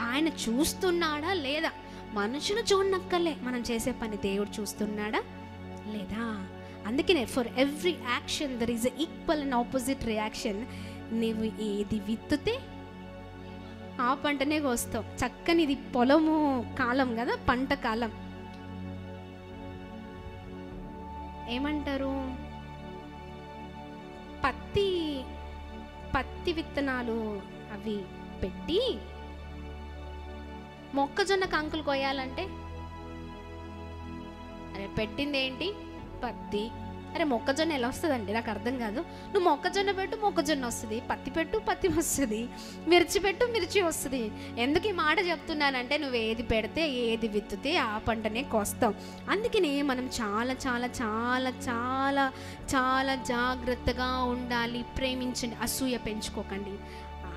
ఆయన చూస్తున్నాడా లేదా, మనుషులు చూడనక్కర్లే, మనం చేసే పని దేవుడు చూస్తున్నాడా లేదా. అందుకనే for every action there is equal and opposite reaction. నువ్వు ఏది విత్తుతే ఆ పంటనే కోస్తావు. చక్కని ఇది పొలము కాలం కదా, పంట కాలం. ఏమంటారు, పత్తి విత్తనాలు అవి పెట్టి మొక్కజొన్న కంకులు కొయ్యాలంటే, అరే పెట్టింది ఏంటి పత్తి, అరే మొక్కజొన్న ఎలా వస్తుందండి, నాకు అర్థం కాదు. నువ్వు మొక్కజొన్న పెట్టు మొక్కజొన్న వస్తుంది, పత్తి పెట్టు పత్తి వస్తుంది, మిర్చి పెట్టు మిర్చి వస్తుంది. ఎందుకు ఈ మాట చెప్తున్నానంటే, నువ్వు ఏది పెడితే ఏది విత్తితే ఆ పంటనే కోస్తాం. అందుకనే మనం చాలా చాలా చాలా చాలా చాలా జాగ్రత్తగా ఉండాలి. ప్రేమించండి, అసూయ పెంచుకోకండి.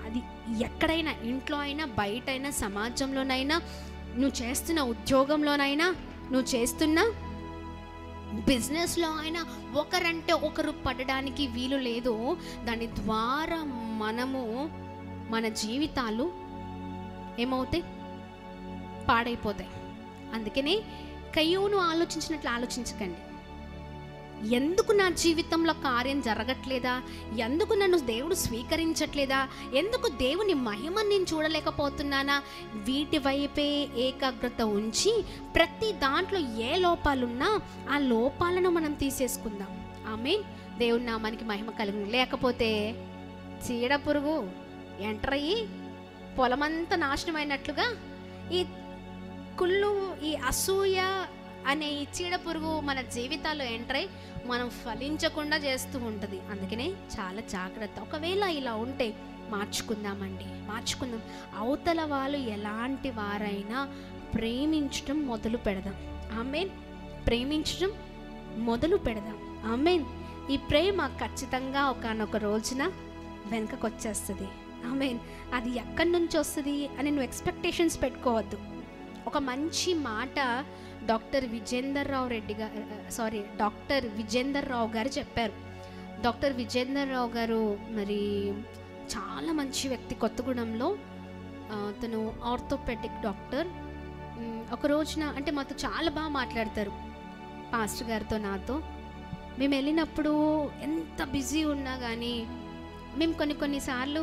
అది ఎక్కడైనా, ఇంట్లో అయినా, బయట అయినా, సమాజంలోనైనా, నువ్వు చేస్తున్న ఉద్యోగంలోనైనా, నువ్వు చేస్తున్న బిజినెస్లో అయినా ఒకరంటే ఒకరు పడడానికి వీలు లేదు. దాని ద్వారా మన జీవితాలు ఏమవుతాయి, పాడైపోతాయి. అందుకనే కయ్యూను ఆలోచించినట్లు ఆలోచించకండి. ఎందుకు నా జీవితంలో కార్యం జరగట్లేదా, ఎందుకు నన్ను దేవుడు స్వీకరించట్లేదా, ఎందుకు దేవుని మహిమను నేను చూడలేకపోతున్నానా, వీటి వైపే ఏకాగ్రత ఉంచి ప్రతి దాంట్లో ఏ లోపాలున్నా ఆ లోపాలను మనం తీసేసుకుందాం. ఆమేన్. దేవుని నామానికి మహిమ కలుగును. లేకపోతే చీడ పురుగు ఎంటర్ అయ్యి పొలమంతా నాశనమైనట్లుగా ఈ కుళ్ళు, ఈ అసూయ అనే ఈ చీడ పురుగు మన జీవితాల్లో ఎంటర్ అయ్యి మనం ఫలించకుండా చేస్తూ ఉంటుంది. అందుకనే చాలా జాగ్రత్త. ఒకవేళ ఇలా ఉంటే మార్చుకుందామండి, మార్చుకుందాం. అవతల వాళ్ళు ఎలాంటి వారైనా ప్రేమించడం మొదలు పెడదాం. ఆమేన్. ప్రేమించడం మొదలు పెడదాం. ఆమేన్. ఈ ప్రేమ ఖచ్చితంగా ఒకానొక రోజున వెనకకు వచ్చేస్తుంది. ఆమేన్. అది ఎక్కడి నుంచి వస్తుంది అని నువ్వు ఎక్స్పెక్టేషన్స్ పెట్టుకోవద్దు. ఒక మంచి మాట డాక్టర్ విజేందర్ రావు గారు చెప్పారు. డాక్టర్ విజేందర్ రావు గారు మరి చాలా మంచి వ్యక్తి. కొత్తగూడెంలో తను ఆర్థోపెడిక్ డాక్టర్. ఒక రోజున అంటే మాతో చాలా బాగా మాట్లాడతారు పాస్టర్ గారితో, నాతో. మేము వెళ్ళినప్పుడు ఎంత బిజీ ఉన్నా కానీ మేము కొన్నిసార్లు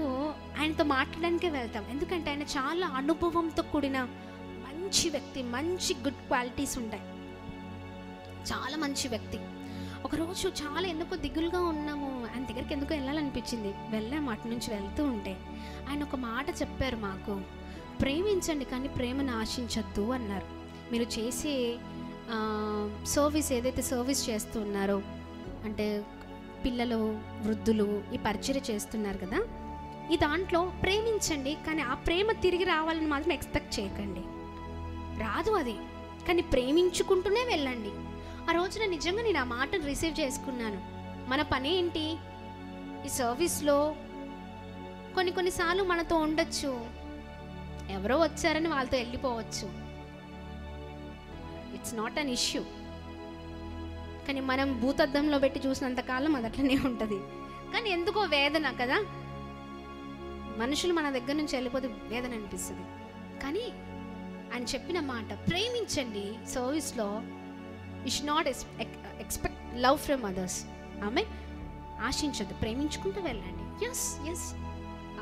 ఆయనతో మాట్లాడడానికే వెళ్తాం. ఎందుకంటే ఆయన చాలా అనుభవంతో కూడిన మంచి వ్యక్తి, మంచి గుడ్ క్వాలిటీస్ ఉంటాయి, చాలా మంచి వ్యక్తి. ఒకరోజు చాలా ఎందుకో దిగులుగా ఉన్నాము, ఆయన దగ్గరికి ఎందుకో వెళ్ళాలనిపించింది. వెళ్ళాము, అటు నుంచి వెళ్తూ ఉంటే ఆయన ఒక మాట చెప్పారు మాకు, ప్రేమించండి కానీ ప్రేమను ఆశించద్దు అన్నారు. మీరు చేసే సర్వీస్ ఏదైతే సర్వీస్ చేస్తున్నారో, అంటే పిల్లలు, వృద్ధులు ఈ పరిచర్య చేస్తున్నారు కదా, ఈ దాంట్లో ప్రేమించండి కానీ ఆ ప్రేమ తిరిగి రావాలని మాత్రం ఎక్స్పెక్ట్ చేయకండి. రాదు అది, కానీ ప్రేమించుకుంటూనే వెళ్ళండి. ఆ రోజున నిజంగా నేను ఆ మాటను రిసీవ్ చేసుకున్నాను. మన పని ఏంటి? ఈ సర్వీస్లో కొన్నిసార్లు మనతో ఉండొచ్చు, ఎవరో వచ్చారని వాళ్ళతో వెళ్ళిపోవచ్చు, ఇట్స్ నాట్ అన్ ఇష్యూ. కానీ మనం భూతద్దంలో పెట్టి చూసినంతకాలం అది అట్లనే ఉంటుంది. కానీ ఎందుకో వేదన కదా, మనుషులు మన దగ్గర నుంచి వెళ్ళిపోతే వేదన అనిపిస్తుంది. కానీ ఆయన చెప్పిన మాట, ప్రేమించండి సర్వీస్లో, you should not expect love from others. ఆమె ఆశించద్దు, ప్రేమించుకుంటూ వెళ్ళండి. ఎస్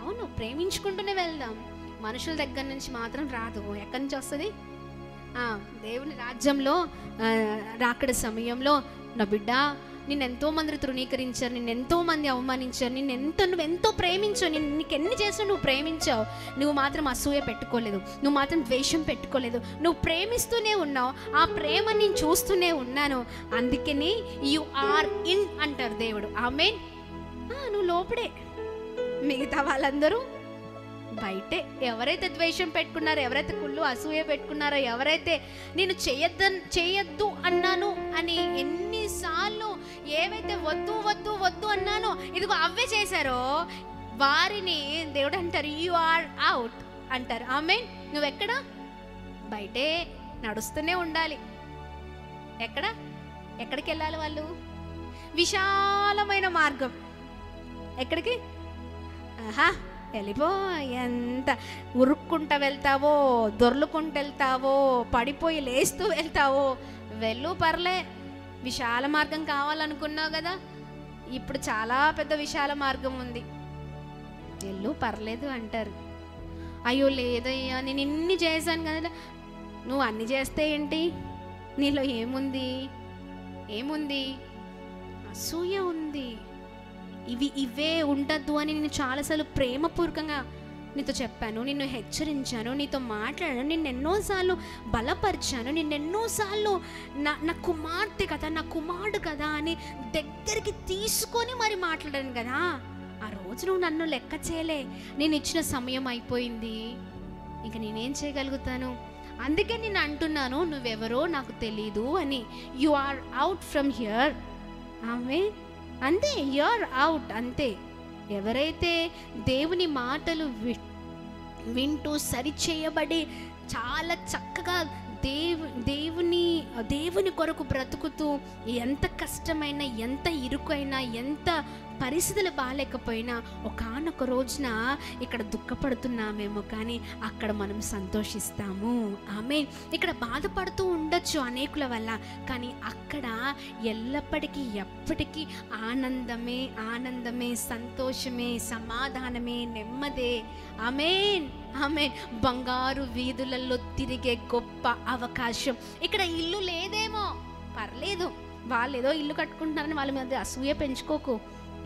అవును, ప్రేమించుకుంటూనే వెళ్దాం. మనుషుల దగ్గర నుంచి మాత్రం రాదు. ఎక్కడి నుంచి వస్తుంది? దేవుని రాజ్యంలో రాకడ సమయంలో, నా బిడ్డ నిన్నెంతో మంది తృణీకరించారు, నిన్నెంతో మంది అవమానించారు, నువ్వు ఎంతో ప్రేమించావు, నీకు ఎన్ని చేసినా నువ్వు ప్రేమించావు, నువ్వు మాత్రం అసూయ పెట్టుకోలేదు, నువ్వు మాత్రం ద్వేషం పెట్టుకోలేదు, నువ్వు ప్రేమిస్తూనే ఉన్నావు, ఆ ప్రేమ నేను చూస్తూనే ఉన్నాను, అందుకని యు ఆర్ ఇన్ అంటారు దేవుడు. ఆమేన్. నువ్వు లోపడే, మిగతా వాళ్ళందరూ బయటే. ఎవరైతే ద్వేషం పెట్టుకున్నారో, ఎవరైతే కుళ్ళు అసూయ పెట్టుకున్నారో, ఎవరైతే నేను చేయొద్దు అన్నాను అని ఎన్నిసార్లు ఏవైతే వద్దు వద్దు వద్దు అన్నానో ఇదిగో అవే చేశారో, వారిని దేవుడు అంటారు యు ఆర్ అవుట్ అంటారు. ఆమేన్. నువ్వెక్కడ? బయటే నడుస్తూనే ఉండాలి. ఎక్కడికి వెళ్ళాలి వాళ్ళు? విశాలమైన మార్గం. ఎక్కడికి? వెళ్ళిపో. ఎంత ఉరుక్కుంటూ వెళ్తావో, దొర్లుకుంటూ వెళ్తావో, పడిపోయి లేస్తూ వెళ్తావో వెళ్ళు, పర్లే. విశాల మార్గం కావాలనుకున్నావు కదా, ఇప్పుడు చాలా పెద్ద విశాల మార్గం ఉంది, వెళ్ళు, పర్లేదు అంటారు. అయ్యో లేదయ్యా నేను ఇన్ని చేశాను కదా. నువ్వు అన్ని చేస్తే ఏంటి? నీలో ఏముంది? అసూయ ఉంది. ఇవే ఉండద్దు అని నేను చాలాసార్లు ప్రేమపూర్వకంగా నీతో చెప్పాను, నిన్ను హెచ్చరించాను, నీతో మాట్లాడాను, నిన్నెన్నోసార్లు బలపరిచాను, నిన్నెన్నోసార్లు నా కుమార్తె కదా, నా కుమారుడు కదా అని దగ్గరికి తీసుకొని మరి మాట్లాడాను కదా. ఆ రోజు నువ్వు నన్ను లెక్క చేయలే. నేను ఇచ్చిన సమయం అయిపోయింది, ఇంక నేనేం చేయగలుగుతాను? అందుకే నేను అంటున్నాను, నువ్వెవరో నాకు తెలీదు అని. You are out from here. ఆమె అంతే, యూఆర్ అవుట్ అంతే. ఎవరైతే దేవుని మాటలు వింటూ సరిచేయబడి చాలా చక్కగా దేవుని కొరకు బ్రతుకుతూ, ఎంత కష్టమైన, ఎంత ఇరుకైనా, ఎంత పరిస్థితులు బాగాలేకపోయినా ఒకానొక రోజున ఇక్కడ దుఃఖపడుతున్నామేమో కానీ అక్కడ మనం సంతోషిస్తాము. ఆమేన్. ఇక్కడ బాధపడుతూ ఉండొచ్చు అనేకుల వల్ల, కానీ అక్కడ ఎల్లప్పటికీ ఎప్పటికీ ఆనందమే, సంతోషమే, సమాధానమే, నెమ్మదే. ఆమేన్. బంగారు వీధులలో తిరిగే గొప్ప అవకాశం. ఇక్కడ ఇల్లు లేదేమో, పర్లేదు, వాళ్ళు ఏదో ఇల్లు కట్టుకుంటున్నారని వాళ్ళ మీద అసూయ పెంచుకోకు.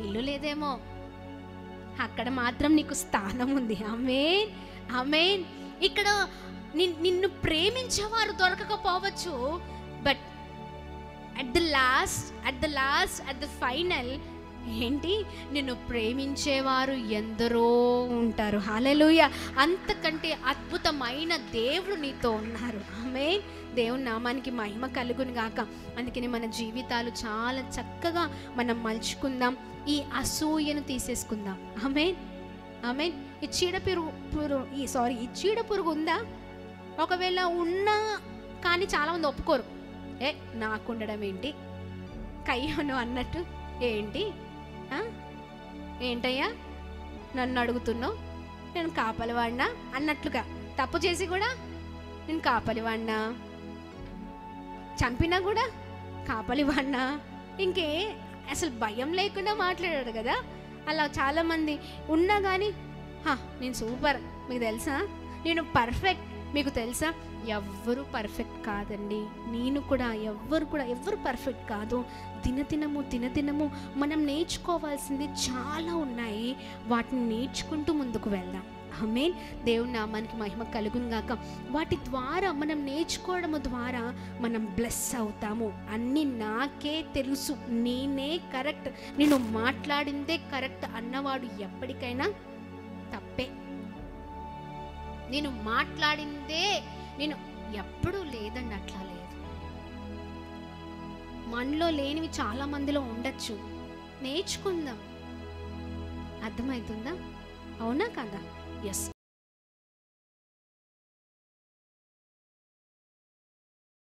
ఇల్లు లేదేమో, అక్కడ మాత్రం నీకు స్థానం ఉంది. ఆమేన్. ఇక్కడ నిన్ను ప్రేమించేవారు దొరకకపోవచ్చు, బట్ అట్ ద ఫైనల్ ఏంటి? నిన్ను ప్రేమించేవారు ఎందరో ఉంటారు. హల్లెలూయా. అంతకంటే అద్భుతమైన దేవుడు నీతో ఉన్నారు. ఆమేన్. దేవుని నామానికి మహిమ కలుగును గాక. అందుకని మన జీవితాలు చాలా చక్కగా మనం మలుచుకుందాం, ఈ అసూయను తీసేసుకుందాం. ఆమేన్. ఈ చీడ పురుగు ఉందా? ఒకవేళ ఉన్నా కానీ చాలామంది ఒప్పుకోరు. నాకుండడం ఏంటి, కయ్యను అన్నట్టు. ఏంటయ్యా నన్ను అడుగుతున్నావు? నేను కాపలివాడినా అన్నట్లుగా. తప్పు చేసి కూడా నేను కాపలివాడినా, చంపినా కూడా కాపలివాడినా, ఇంకే అసలు భయం లేకుండా మాట్లాడాడు కదా. అలా చాలామంది ఉన్నా కానీ నేను సూపర్, మీకు తెలుసా, నేను పర్ఫెక్ట్, మీకు తెలుసా, ఎవ్వరు పర్ఫెక్ట్ కాదండి. నేను కూడా ఎవ్వరు పర్ఫెక్ట్ కాదు. దినదినము మనం నేర్చుకోవాల్సింది చాలా ఉన్నాయి. వాటిని నేర్చుకుంటూ ముందుకు వెళ్దాం. ఆమేన్. దేవుని నామానికి మహిమ కలుగును గాక. వాటి ద్వారా మనం నేర్చుకోవడం ద్వారా మనం బ్లెస్ అవుతాము. అన్నీ నాకే తెలుసు, నేనే కరెక్ట్, నేను మాట్లాడిందే కరెక్ట్ అన్నవాడు ఎప్పటికైనా తప్పే. నేను మాట్లాడిందే నేను ఎప్పుడూ లేదండి, అట్లా లేదు. మనలో లేనివి చాలా మందిలో ఉండొచ్చు, నేర్చుకుందాం. అర్థమవుతుందా? అవునా కదా? ఎస్.